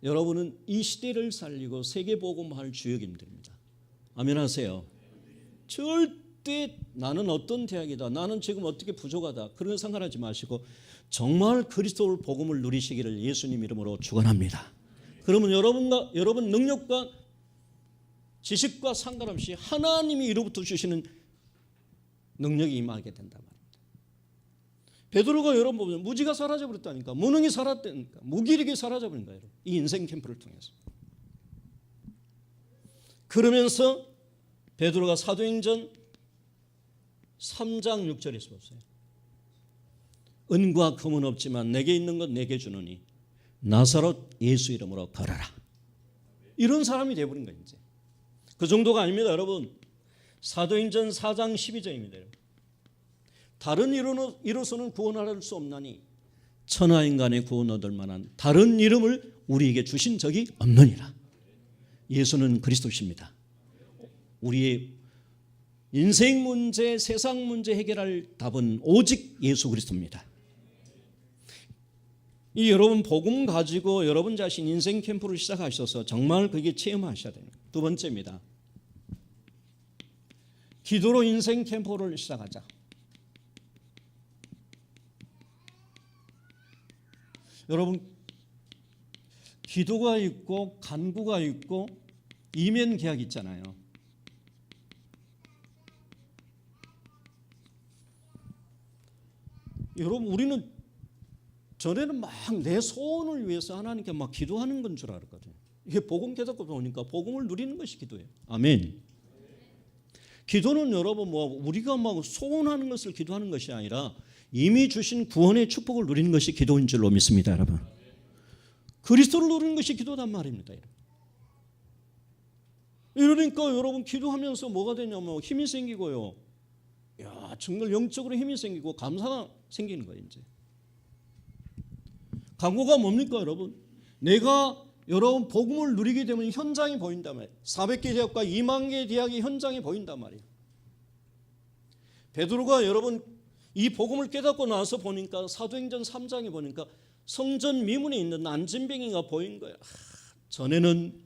여러분은 이 시대를 살리고 세계복음화할 주역임들입니다. 아멘 하세요. 절대 나는 어떤 대학이다, 나는 지금 어떻게 부족하다 그런 생각하지 마시고 정말 그리스도를 복음을 누리시기를 예수님 이름으로 축원합니다. 그러면 여러분 능력과 지식과 상관없이 하나님이 이로부터 주시는 능력이 임하게 된단 말입니다. 베드로가 여러분 보면 무지가 사라져버렸다니까. 무능이 사라졌다니까. 무기력이 사라져버린 거예요. 이 인생 캠프를 통해서. 그러면서 베드로가 사도행전 3장 6절에서 보세요. 은과 금은 없지만 내게 있는 것 내게 주노니 나사렛 예수 이름으로 걸어라. 이런 사람이 되어버린 거예요. 이제. 그 정도가 아닙니다 여러분. 사도행전 4장 12절입니다. 다른 이로서는 구원할 수 없나니 천하인간의 구원 얻을 만한 다른 이름을 우리에게 주신 적이 없느니라. 예수는 그리스도십니다. 우리의 인생 문제, 세상 문제 해결할 답은 오직 예수 그리스도입니다. 이 여러분 복음 가지고 여러분 자신 인생 캠프를 시작하셔서 정말 그게 체험하셔야 됩니다. 두 번째입니다. 기도로 인생 캠프를 시작하자. 여러분 기도가 있고 간구가 있고 이면 계약 있잖아요. 여러분 우리는 전에는 막 내 소원을 위해서 하나님께 막 기도하는 건 줄 알았거든요. 이게 복음 깨닫고 보니까 복음을 누리는 것이 기도예요. 아멘. 기도는 여러분 뭐 우리가 막 소원하는 것을 기도하는 것이 아니라 이미 주신 구원의 축복을 누리는 것이 기도인 줄로 믿습니다, 여러분. 그리스도를 누리는 것이 기도단 말입니다. 이러니까 여러분 기도하면서 뭐가 되냐면 힘이 생기고요. 야, 정말 영적으로 힘이 생기고 감사가 생기는 거예요, 이제. 간구가 뭡니까, 여러분? 내가 여러분 복음을 누리게 되면 현장이 보인단 말이에요. 400개 대학과 2만 개 대학의 현장이 보인단 말이에요. 베드로가 여러분 이 복음을 깨닫고 나서 보니까 사도행전 3장에 보니까 성전 미문에 있는 안진뱅이가 보인 거예요. 전에는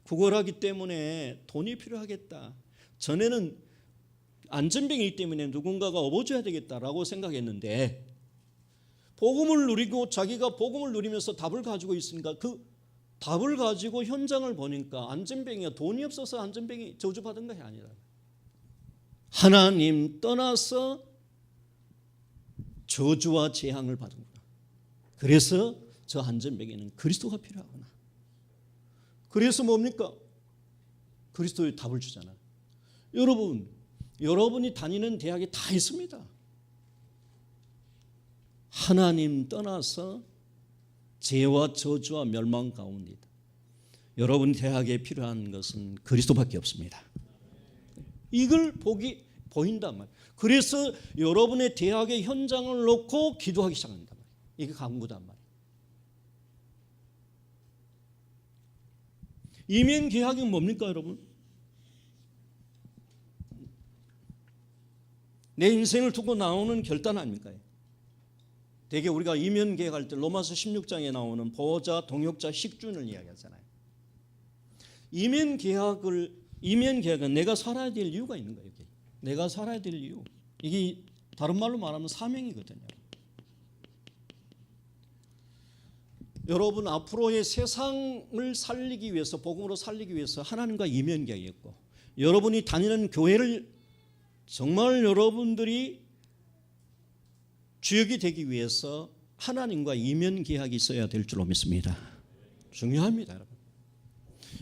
구걸하기 때문에 돈이 필요하겠다. 전에는 안진뱅이기 때문에 누군가가 업어줘야 되겠다라고 생각했는데 복음을 누리고 자기가 복음을 누리면서 답을 가지고 있으니까 그 답을 가지고 현장을 보니까 안진뱅이가 돈이 없어서 안진뱅이 저주받은 것이 아니라 하나님 떠나서 저주와 재앙을 받은구나. 그래서 저 안진뱅이는 그리스도가 필요하구나. 그래서 뭡니까? 그리스도의 답을 주잖아요. 여러분, 여러분이 다니는 대학에 다 있습니다. 하나님 떠나서 죄와 저주와 멸망 가운데다. 여러분 대학에 필요한 것은 그리스도밖에 없습니다. 이걸 보인단 말이에요. 그래서 여러분의 대학의 현장을 놓고 기도하기 시작한단 말이에요. 이게 간구단 말이에요. 이면 계약은 뭡니까, 여러분? 내 인생을 두고 나오는 결단 아닙니까? 대개 우리가 이면 계약할 때 로마서 16장에 나오는 보호자, 동역자, 식준을 이야기하잖아요. 이면 계약은 내가 살아야 될 이유가 있는 거예요. 내가 살아야 될 이유. 이게 다른 말로 말하면 사명이거든요. 여러분 앞으로의 세상을 살리기 위해서 복음으로 살리기 위해서 하나님과 이면 계약했고 여러분이 다니는 교회를 정말 여러분들이 주역이 되기 위해서 하나님과 이면 계약이 있어야 될 줄로 믿습니다. 중요합니다, 여러분.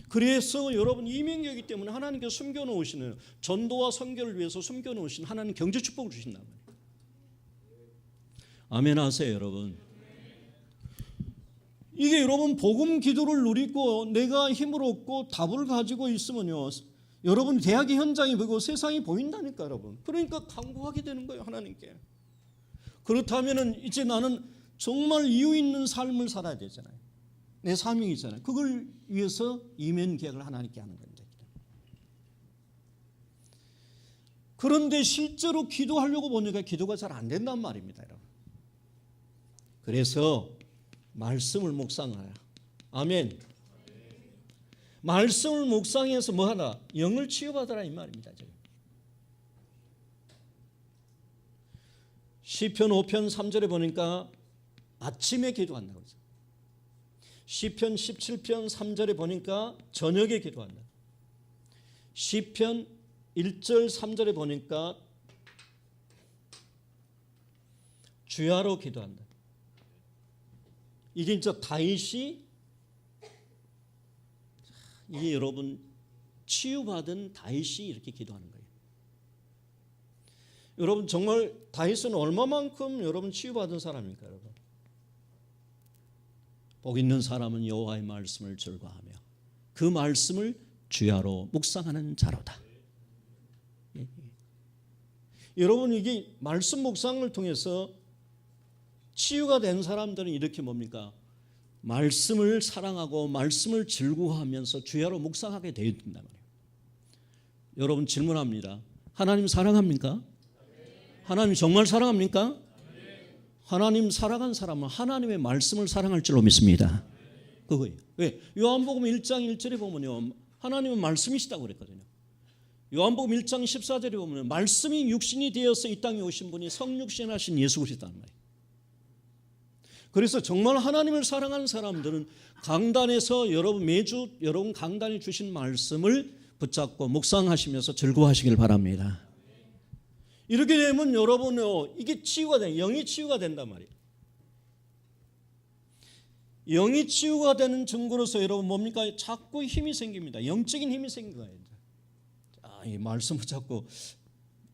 그래서 여러분 이면 계약이기 때문에 하나님께서 숨겨놓으시는 전도와 선교를 위해서 숨겨놓으신 하나님 경제 축복을 주신단 말이에요. 아멘 하세요, 여러분. 이게 여러분 복음 기도를 누리고 내가 힘을 얻고 답을 가지고 있으면요. 여러분 대학의 현장이 보이고 세상이 보인다니까 여러분. 그러니까 간구하게 되는 거예요, 하나님께. 그렇다면은 이제 나는 정말 이유 있는 삶을 살아야 되잖아요. 내 사명이잖아요. 그걸 위해서 이면 계약을 하나님께 하는 겁니다. 그런데 실제로 기도하려고 보니까 기도가 잘 안 된단 말입니다, 여러분. 그래서 말씀을 묵상하라. 아멘. 말씀을 묵상해서 뭐하라? 영을 치유받아라 이 말입니다. 시편 5편 3절에 보니까 아침에 기도한다고 그러죠. 시편 17편 3절에 보니까 저녁에 기도한다. 시편 1절 3절에 보니까 주야로 기도한다. 이게 진짜 다윗이 이게 여러분 치유받은 다윗이 이렇게 기도하는 거예요. 여러분 정말 다윗은 얼마만큼 여러분 치유받은 사람입니까, 여러분? 복 있는 사람은 여호와의 말씀을 즐거워하며 그 말씀을 주야로 묵상하는 자로다. 여러분 이게 말씀 묵상을 통해서 치유가 된 사람들은 이렇게 뭡니까? 말씀을 사랑하고 말씀을 즐거워하면서 주야로 묵상하게 되어 있단 말이에요. 여러분 질문합니다. 하나님 사랑합니까? 하나님 정말 사랑합니까? 하나님 사랑한 사람은 하나님의 말씀을 사랑할 줄로 믿습니다. 그거예요. 왜? 요한복음 1장 1절에 보면요, 하나님은 말씀이시다고 그랬거든요. 요한복음 1장 14절에 보면 말씀이 육신이 되어서 이 땅에 오신 분이 성육신하신 예수 그리스도란 말이에요. 그래서 정말 하나님을 사랑하는 사람들은 강단에서 매주 여러분 강단에 주신 말씀을 붙잡고 묵상하시면서 즐거워하시길 바랍니다. 이렇게 되면 여러분요, 이게 치유가 돼, 영이 치유가 된단 말이에요. 영이 치유가 되는 증거로서 여러분 뭡니까? 자꾸 힘이 생깁니다. 영적인 힘이 생겨요. 이 말씀을 자꾸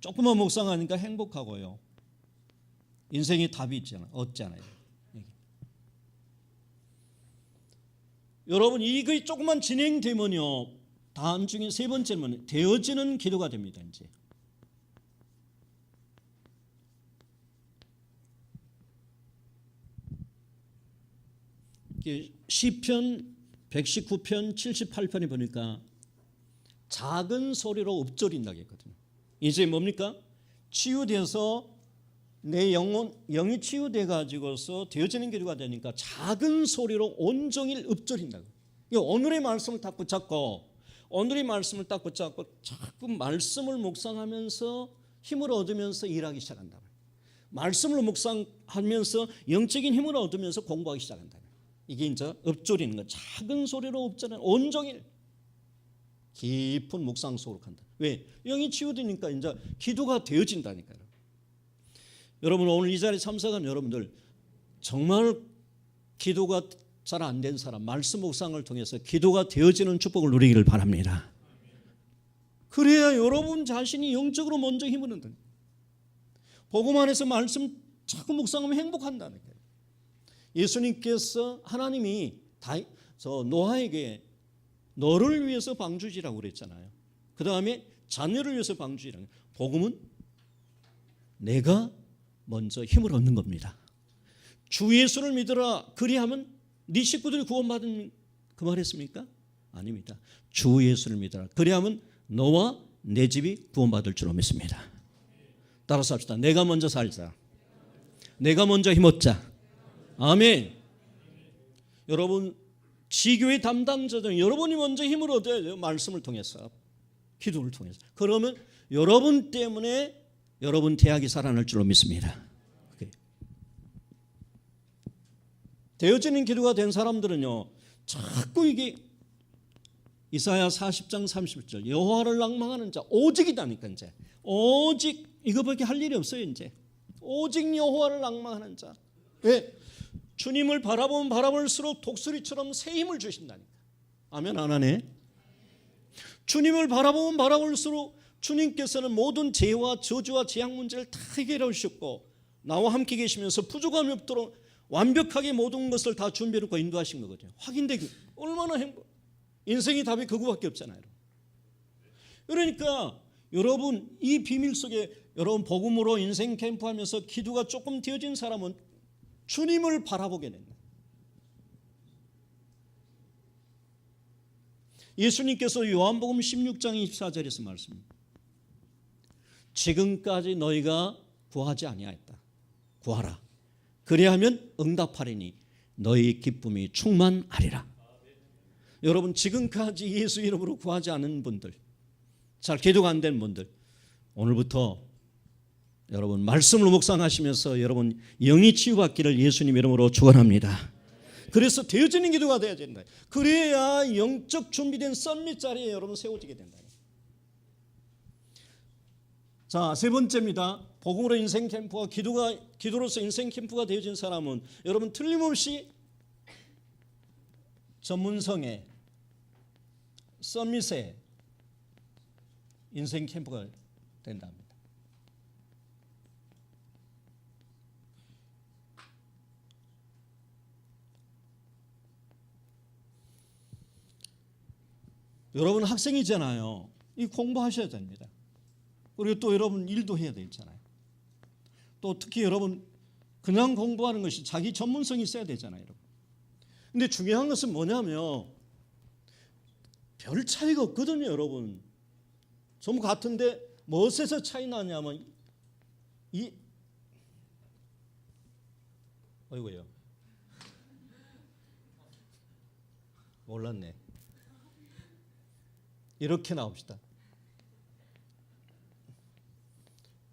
조금만 묵상하니까 행복하고요. 인생에 답이 없잖아요. 여러분 이거 조금만 진행되면요, 다음 중에 세 번째는 되어지는 기도가 됩니다. 이제 시편 119편 78편에 보니까 작은 소리로 읊조린다고 했거든요. 이제 뭡니까? 치유돼서 내 영이 치유돼 가지고서 되어지는 기도가 되니까 작은 소리로 온종일 읊조린다고. 오늘의 말씀을 딱 붙잡고 자꾸 말씀을 묵상하면서 힘을 얻으면서 일하기 시작한다. 말씀을 묵상하면서 영적인 힘을 얻으면서 공부하기 시작한다. 이게 이제 읊조리는 거. 작은 소리로 읊조리는 온종일 깊은 묵상 속으로 간다. 왜? 영이 치유되니까 이제 기도가 되어진다니까요. 여러분 오늘 이 자리에 참석한 여러분들 정말 기도가 잘 안 된 사람 말씀 묵상을 통해서 기도가 되어지는 축복을 누리기를 바랍니다. 그래야 여러분 자신이 영적으로 먼저 힘을 얻는, 복음 안에서 말씀 자꾸 묵상하면 행복한다니까요. 예수님께서 하나님이 노아에게 너를 위해서 방주지라고 그랬잖아요. 그 다음에 자녀를 위해서 방주지라고. 복음은 내가 먼저 힘을 얻는 겁니다. 주 예수를 믿으라 그리하면 네 식구들이 구원받은 그 말했습니까? 아닙니다. 주 예수를 믿으라 그리하면 너와 내 집이 구원받을 줄로 믿습니다. 따라서 합시다. 내가 먼저 살자. 내가 먼저 힘없자. 아멘. 여러분 지교의 담당자들 여러분이 먼저 힘을 얻어야 돼요. 말씀을 통해서, 기도를 통해서. 그러면 여러분 때문에 여러분 대학이 살아날 줄로 믿습니다. 되어지는 기도가 된 사람들은요, 자꾸 이게 이사야 40장 30절 여호와를 낭망하는 자 오직이다니까. 이제 오직 이거밖에 할 일이 없어요. 이제 오직 여호와를 낭망하는 자. 왜? 주님을 바라보면 바라볼수록 독수리처럼 새 힘을 주신다니까. 아멘 안 하네? 주님을 바라보면 바라볼수록 주님께서는 모든 죄와 저주와 재앙 문제를 다 해결해 주셨고 나와 함께 계시면서 부족함이 없도록 완벽하게 모든 것을 다 준비해 놓고 인도하신 거거든요. 확인되기 얼마나 행복. 인생의 답이 그거밖에 없잖아요. 그러니까 여러분 이 비밀 속에 여러분 복음으로 인생 캠프하면서 기도가 조금 되어진 사람은 주님을 바라보게 된다. 예수님께서 요한복음 16장 24절에서 말씀합니다. 지금까지 너희가 구하지 아니하였다. 구하라. 그리하면 응답하리니 너희 기쁨이 충만하리라. 여러분 지금까지 예수 이름으로 구하지 않은 분들, 잘 기도가 안 된 분들, 오늘부터 여러분 말씀을 묵상하시면서 여러분 영이 치유받기를 예수님 이름으로 축원합니다. 그래서 되어지는 기도가 되어야 된다. 그래야 영적 준비된 썬밋 자리에 여러분 세워지게 된다. 자, 세 번째입니다. 복음으로 인생 캠프와 기도로서 인생 캠프가 되어진 사람은 여러분 틀림없이 전문성의 썬밋의 인생 캠프가 된답니다. 여러분 학생이잖아요. 이 공부하셔야 됩니다. 그리고 또 여러분 일도 해야 되잖아요. 또 특히 여러분 그냥 공부하는 것이 자기 전문성이 있어야 되잖아요. 근데 중요한 것은 뭐냐면 별 차이가 없거든요. 여러분 전부 같은데 무엇에서 차이 나냐면 어이구요. 몰랐네. 이렇게 나옵시다.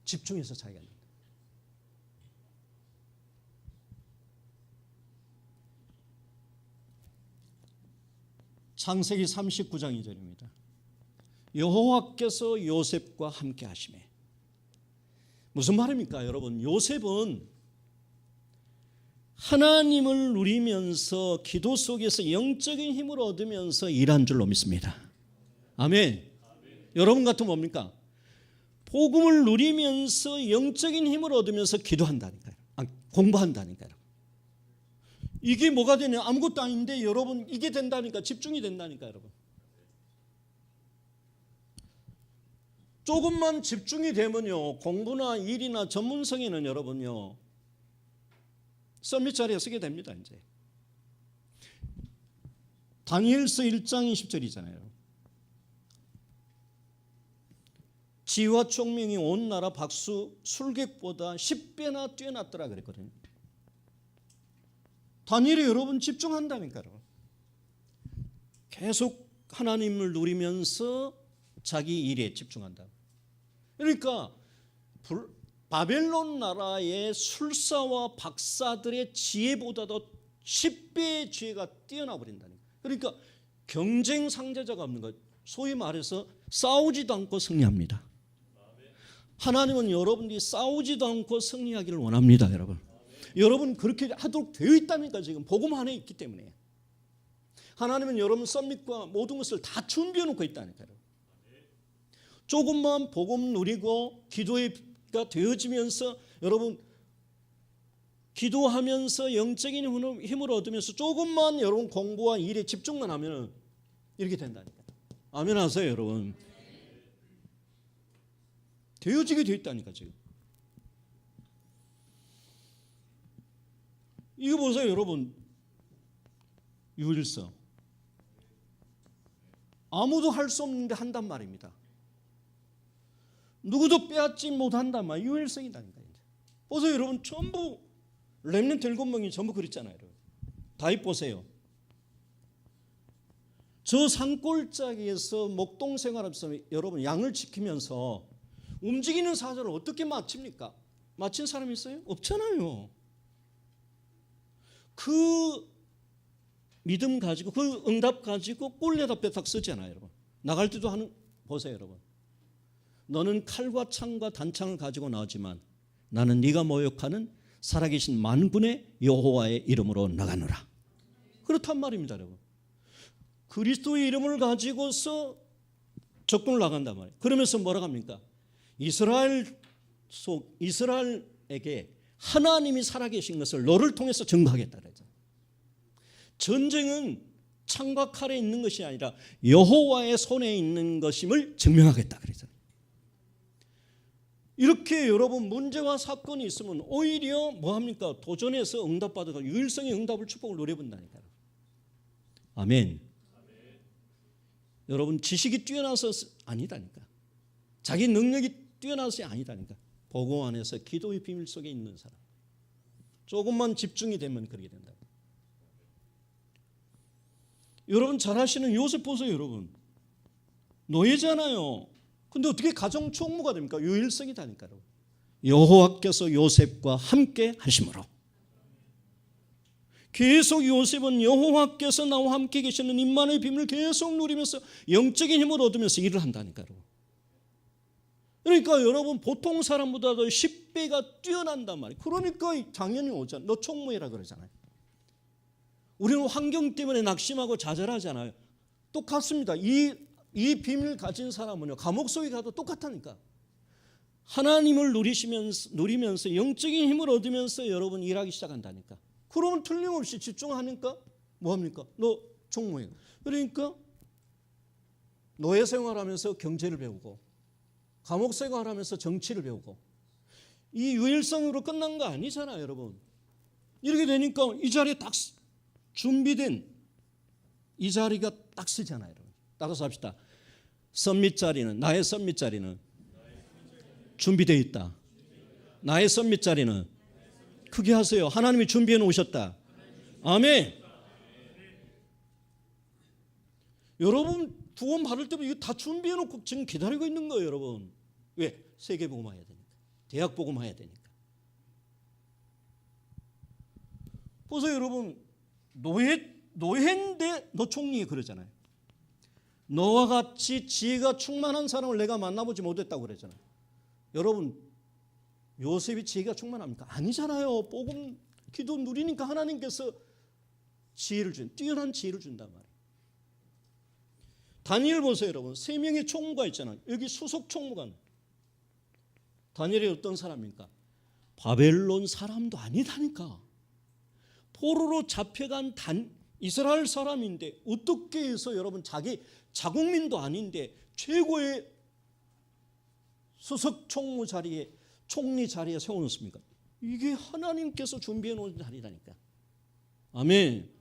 집중해서 차이가 납니다. 창세기 39장 2절입니다. 여호와께서 요셉과 함께 하시매. 무슨 말입니까, 여러분? 요셉은 하나님을 누리면서 기도 속에서 영적인 힘을 얻으면서 일한 줄로 믿습니다. 아멘. 여러분 같은 뭡니까? 복음을 누리면서 영적인 힘을 얻으면서 기도한다니까요. 공부한다니까요. 이게 뭐가 되냐? 아무것도 아닌데 여러분 이게 된다니까. 집중이 된다니까 여러분. 조금만 집중이 되면요, 공부나 일이나 전문성에는 여러분요 서밋 자리에 쓰게 됩니다. 이제 다니엘서 1장 20절이잖아요. 지와 총명이 온 나라 박수 술객보다 10배나 뛰어났더라 그랬거든요. 다니엘이 여러분 집중한다니까요. 계속 하나님을 누리면서 자기 일에 집중한다. 그러니까 바벨론 나라의 술사와 박사들의 지혜보다도 10배의 지혜가 뛰어나 버린다니까. 그러니까 경쟁 상대자가 없는 것. 소위 말해서 싸우지도 않고 승리합니다. 하나님은 여러분들이 싸우지도 않고 승리하기를 원합니다, 여러분. 여러분 그렇게 하도록 되어 있다니까. 지금 복음 안에 있기 때문에 하나님은 여러분 썸밋과 모든 것을 다 준비해 놓고 있다니까요. 조금만 복음 누리고 기도가 되어지면서 여러분 기도하면서 영적인 힘을 얻으면서 조금만 여러분 공부와 일에 집중만 하면 이렇게 된다니까요. 아멘 하세요, 여러분. 되어지게 되어 있다니까 지금. 이거 보세요, 여러분. 유일성. 아무도 할 수 없는데 한단 말입니다. 누구도 빼앗지 못한단 말. 유일성이다니까요. 보세요, 여러분. 전부 렘넌트 7명이 전부 그랬잖아요. 다윗 보세요. 저 산골짜기에서 목동 생활하면서 여러분 양을 지키면서 움직이는 사자를 어떻게 맞춥니까? 맞힌 사람이 있어요? 없잖아요. 그 믿음 가지고 그 응답 가지고 꼴에다 빼딱 쓰잖아요, 여러분. 나갈 때도 하는 보세요, 여러분. 너는 칼과 창과 단창을 가지고 나오지만 나는 네가 모욕하는 살아계신 만군의 여호와의 이름으로 나가노라. 그렇단 말입니다, 여러분. 그리스도의 이름을 가지고서 적군을 나간단 말이에요. 그러면서 뭐라고 합니까? 이스라엘에게 하나님이 살아계신 것을 너를 통해서 증거하겠다 그랬잖아요. 전쟁은 창과 칼에 있는 것이 아니라 여호와의 손에 있는 것임을 증명하겠다 그랬잖아요. 이렇게 여러분 문제와 사건이 있으면 오히려 뭐합니까? 도전해서 응답받아서 유일성의 응답을 축복을 누려본다니까요. 아멘. 여러분 지식이 뛰어나서 아니다니까. 자기 능력이 뛰어나서 아니다니까. 복음 안에서 기도의 비밀 속에 있는 사람. 조금만 집중이 되면 그렇게 된다. 여러분 잘 아시는 요셉 보세요, 여러분. 노예잖아요. 근데 어떻게 가정 총무가 됩니까? 유일성이다니까요. 여호와께서 요셉과 함께 하심으로. 계속 요셉은 여호와께서 나와 함께 계시는 임만의 비밀을 계속 누리면서 영적인 힘을 얻으면서 일을 한다니까요. 그러니까 여러분 보통 사람보다도 10배가 뛰어난단 말이에요. 그러니까 당연히 오잖아요. 너 총무해라 그러잖아요. 우리는 환경 때문에 낙심하고 좌절하잖아요. 똑같습니다. 이 비밀을 가진 사람은요, 감옥 속에 가도 똑같다니까. 하나님을 누리면서 영적인 힘을 얻으면서 여러분 일하기 시작한다니까. 그러면 틀림없이 집중하니까 뭐합니까? 너 총무해. 그러니까 노예 생활하면서 경제를 배우고 감옥 생활하면서 정치를 배우고 이 유일성으로 끝난 거 아니잖아요, 여러분. 이렇게 되니까 이 자리에 딱 준비된 이 자리가 딱 쓰잖아요, 여러분. 따라서 합시다. 썸밋 자리는, 나의 썸밋 자리는 준비되어 있다. 나의 썸밋 자리는 크게 하세요. 하나님이 준비해 놓으셨다. 아멘. 여러분 구원 받을 때면 이거 다 준비해 놓고 지금 기다리고 있는 거예요, 여러분. 왜? 세계 복음 해야 되니까. 대학 복음 해야 되니까. 보세요, 여러분. 노예인데 노총리 그러잖아요. 너와 같이 지혜가 충만한 사람을 내가 만나보지 못했다고 그러잖아요. 여러분, 요셉이 지혜가 충만합니까? 아니잖아요. 복음 기도 누리니까 하나님께서 뛰어난 지혜를 준단 말이에요. 다니엘 보세요, 여러분. 3명의 총무가 있잖아요. 여기 수석 총무관. 다니엘이 어떤 사람입니까? 바벨론 사람도 아니다니까. 포로로 잡혀간 이스라엘 사람인데 어떻게 해서 여러분 자기 자국민도 아닌데 최고의 수석 총무 자리에 총리 자리에 세워놓습니까? 이게 하나님께서 준비해 놓은 자리라니까. 아멘.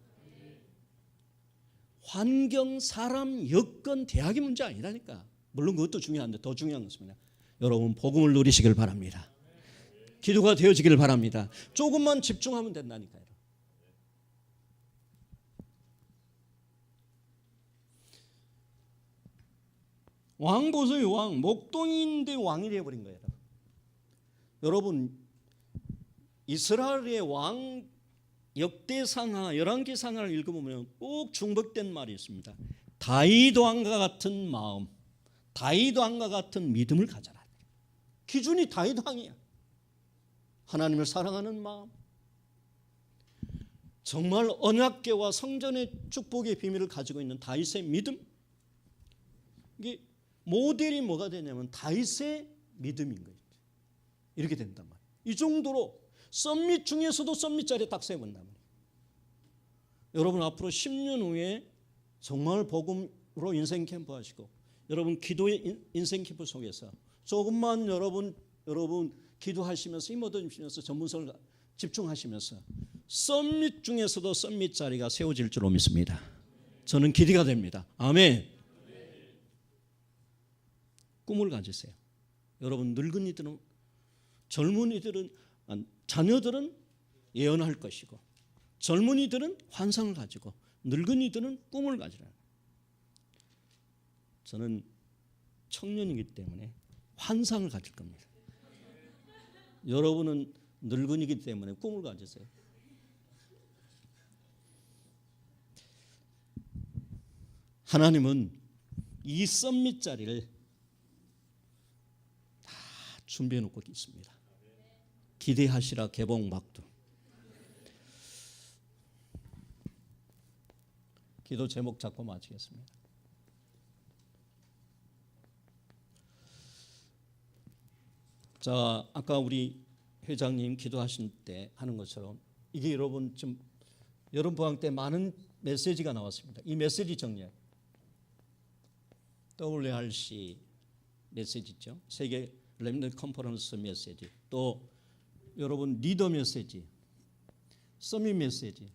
환경, 사람, 여건, 대학의 문제 아니라니까. 물론 그것도 중요한데 더 중요한 것입니다. 여러분 복음을 누리시길 바랍니다. 기도가 되어지길 바랍니다. 조금만 집중하면 된다니까요. 왕 보세요. 왕 목동인데 왕이 되어버린 거예요. 여러분 이스라엘의 왕 역대상하 열왕기상하를 읽어보면 꼭 중복된 말이 있습니다. 다윗 왕과 같은 마음, 다윗 왕과 같은 믿음을 가져라. 기준이 다윗 왕이야. 하나님을 사랑하는 마음, 정말 언약궤와 성전의 축복의 비밀을 가지고 있는 다윗의 믿음. 이게 모델이 뭐가 되냐면 다윗의 믿음인 거예요. 이렇게 된단 말이에요. 이 정도로 썸밋 중에서도 썸밋 자리에 딱 세운단 말이에요. 여러분 앞으로 10년 후에 정말 복음으로 인생 캠프 하시고 여러분 기도의 인생 캠프 속에서 조금만 여러분 기도하시면서 힘 얻으시면서 전문성을 집중하시면서 썸밋 중에서도 썸밋 자리가 세워질 줄로 믿습니다. 저는 기대가 됩니다. 아멘. 꿈을 가지세요. 여러분 늙은이들은 젊은이들은 자녀들은 예언할 것이고 젊은이들은 환상을 가지고 늙은이들은 꿈을 가지라. 저는 청년이기 때문에 환상을 가질 겁니다. 여러분은 늙은이기 때문에 꿈을 가지세요. 하나님은 이 썸밋 자리를 다 준비해 놓고 있습니다. 기대하시라 개봉박두. 기도 제목 잡고 마치겠습니다. 자, 아까 우리 회장님 기도하신 때 하는 것처럼 이게 여러분 좀 여름 방학 때 많은 메시지가 나왔습니다. 이 메시지 정리해요. WRC 메시지 있죠. 세계 렘넌트 컨퍼런스 메시지. 또 여러분 리더 메시지, 서밋 메시지.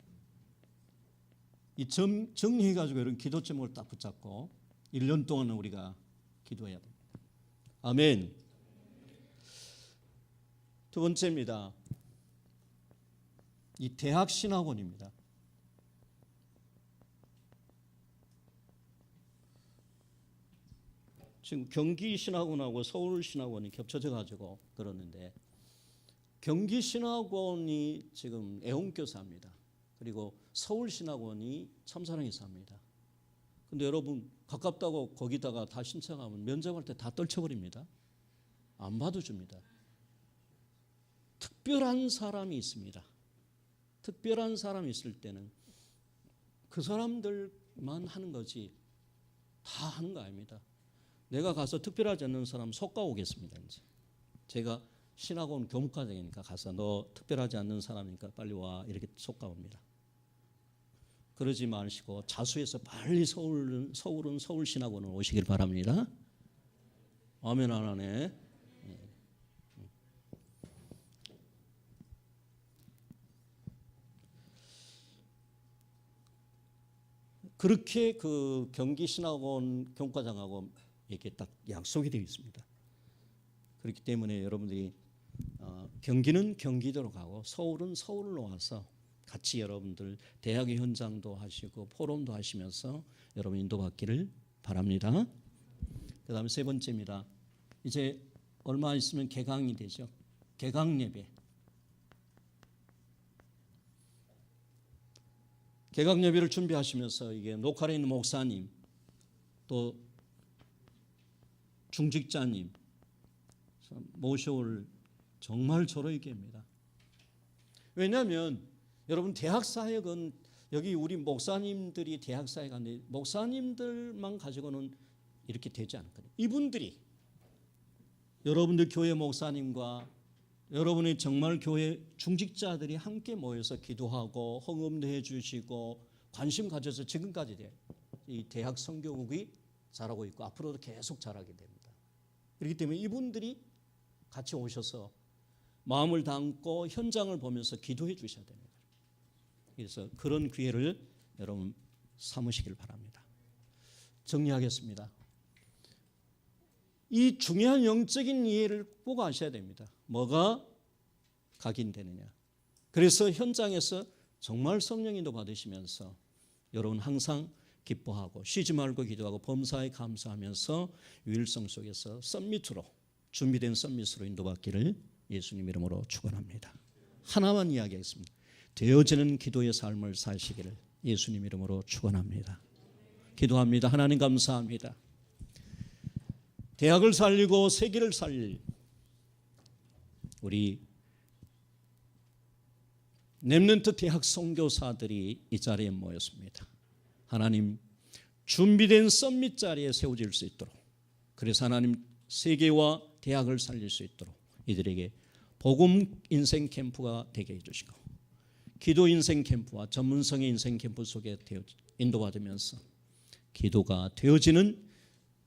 이 정리해가지고 이런 기도 제목을 딱 붙잡고 1년 동안 우리가 기도해야 됩니다. 아멘. 두 번째입니다. 이 대학 신학원입니다. 지금 경기 신학원하고 서울 신학원이 겹쳐져 가지고 그러는데 경기 신학원이 지금 애홍교사입니다. 그리고 서울 신학원이 참사랑교사입니다. 근데 여러분 가깝다고 거기다가 다 신청하면 면접할 때 다 떨쳐버립니다. 안 받아줍니다. 특별한 사람이 있습니다. 특별한 사람이 있을 때는 그 사람들만 하는 거지 다 하는 거 아닙니다. 내가 가서 특별하지 않는 사람 속가오겠습니다. 이제 제가 신학원 교목과장이니까 가서 너 특별하지 않는 사람이니까 빨리 와 이렇게 속가옵니다. 그러지 마시고 자수해서 빨리 서울은 서울 신학원으로 오시길 바랍니다. 아멘 안 하네. 그렇게 그 경기 신학원 교목과장하고 이렇게 딱 약속이 되어 있습니다. 그렇기 때문에 여러분들이 경기는 경기도로 가고 서울은 서울로 와서 같이 여러분들 대학의 현장도 하시고 포럼도 하시면서 여러분 인도받기를 바랍니다. 그 다음에 세 번째입니다. 이제 얼마 있으면 개강이 되죠. 개강 예배. 개강 예배를 준비하시면서 이게 녹화에 있는 목사님 또 중직자님 모셔올 정말 저로의 기회입니다. 왜냐하면 여러분 대학 사역은 여기 우리 목사님들이 대학 사역하는데 목사님들만 가지고는 이렇게 되지 않거든요. 이분들이 여러분들 교회 목사님과 여러분의 정말 교회 중직자들이 함께 모여서 기도하고 헌금도 해주시고 관심 가져서 지금까지 이 대학 선교국이 자라고 있고 앞으로도 계속 자라게 됩니다. 그렇기 때문에 이분들이 같이 오셔서 마음을 담고 현장을 보면서 기도해 주셔야 됩니다. 그래서 그런 기회를 여러분 삼으시길 바랍니다. 정리하겠습니다. 이 중요한 영적인 이해를 꼭 아셔야 됩니다. 뭐가 각인되느냐. 그래서 현장에서 정말 성령인도 받으시면서 여러분 항상 기뻐하고 쉬지 말고 기도하고 범사에 감사하면서 유일성 속에서 썸밋으로 준비된 썸밋으로 인도받기를 예수님 이름으로 축원합니다. 하나만 이야기하겠습니다. 되어지는 기도의 삶을 사시기를 예수님 이름으로 축원합니다. 기도합니다. 하나님 감사합니다. 대학을 살리고 세계를 살릴 우리 렘넌트 대학 선교사들이 이 자리에 모였습니다. 하나님 준비된 썸밋 자리에 세워질 수 있도록 그래서 하나님 세계와 대학을 살릴 수 있도록 이들에게 복음 인생 캠프가 되게 해주시고 기도 인생 캠프와 전문성의 인생 캠프 속에 인도받으면서 기도가 되어지는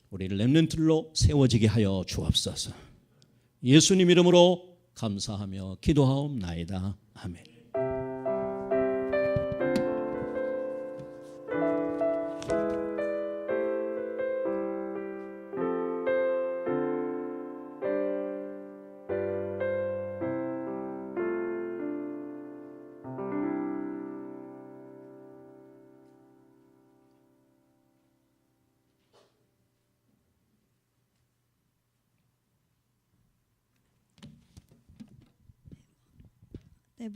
우리 렘넌트로 세워지게 하여 주옵소서. 예수님 이름으로 감사하며 기도하옵나이다. 아멘. 네,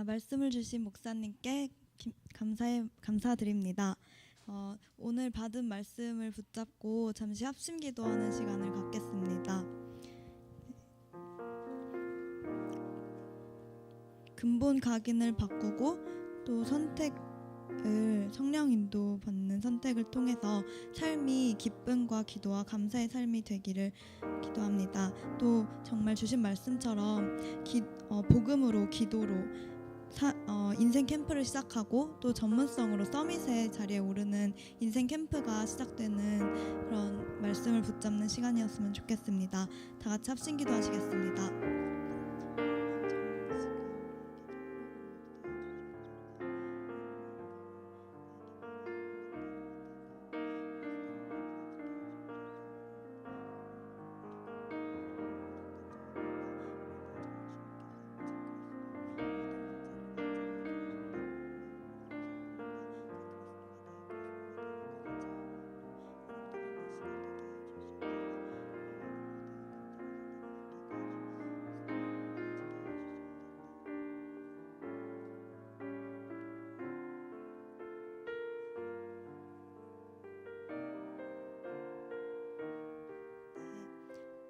말씀을 주신 목사님께 감사드립니다. 오늘 받은 말씀을 붙잡고 잠시 합심 기도하는 시간을 갖겠습니다. 근본 각인을 바꾸고 또 성령 인도 받는 선택을 통해서 삶이 기쁨과 기도와 감사의 삶이 되기를 기도합니다. 또 정말 주신 말씀처럼 복음으로 기도로 인생 캠프를 시작하고 또 전문성으로 서밋의 자리에 오르는 인생 캠프가 시작되는 그런 말씀을 붙잡는 시간이었으면 좋겠습니다. 다 같이 합심 기도하시겠습니다.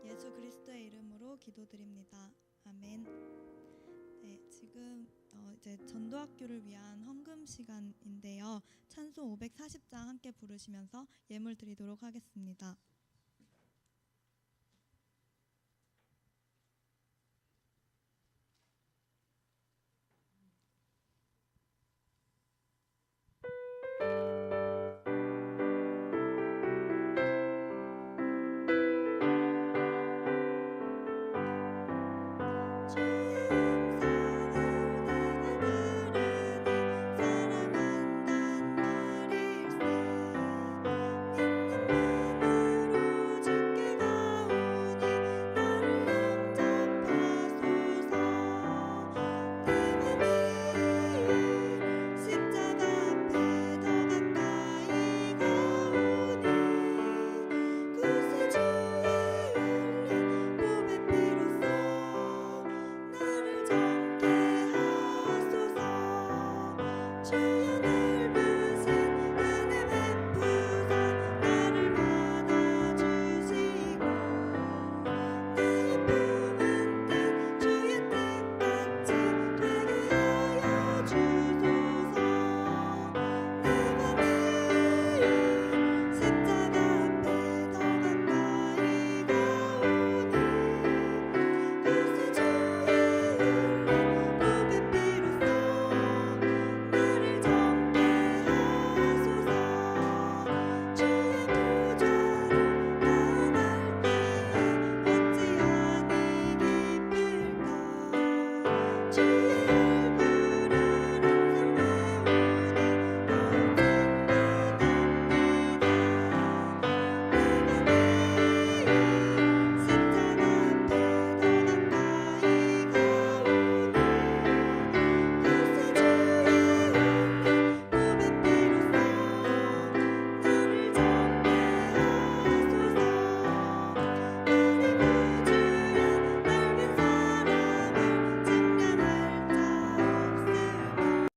예수 그리스도의 이름으로 기도드립니다. 아멘. 네, 지금 이제 전도학교를 위한 헌금 시간인데요. 찬송 540장 함께 부르시면서 예물 드리도록 하겠습니다.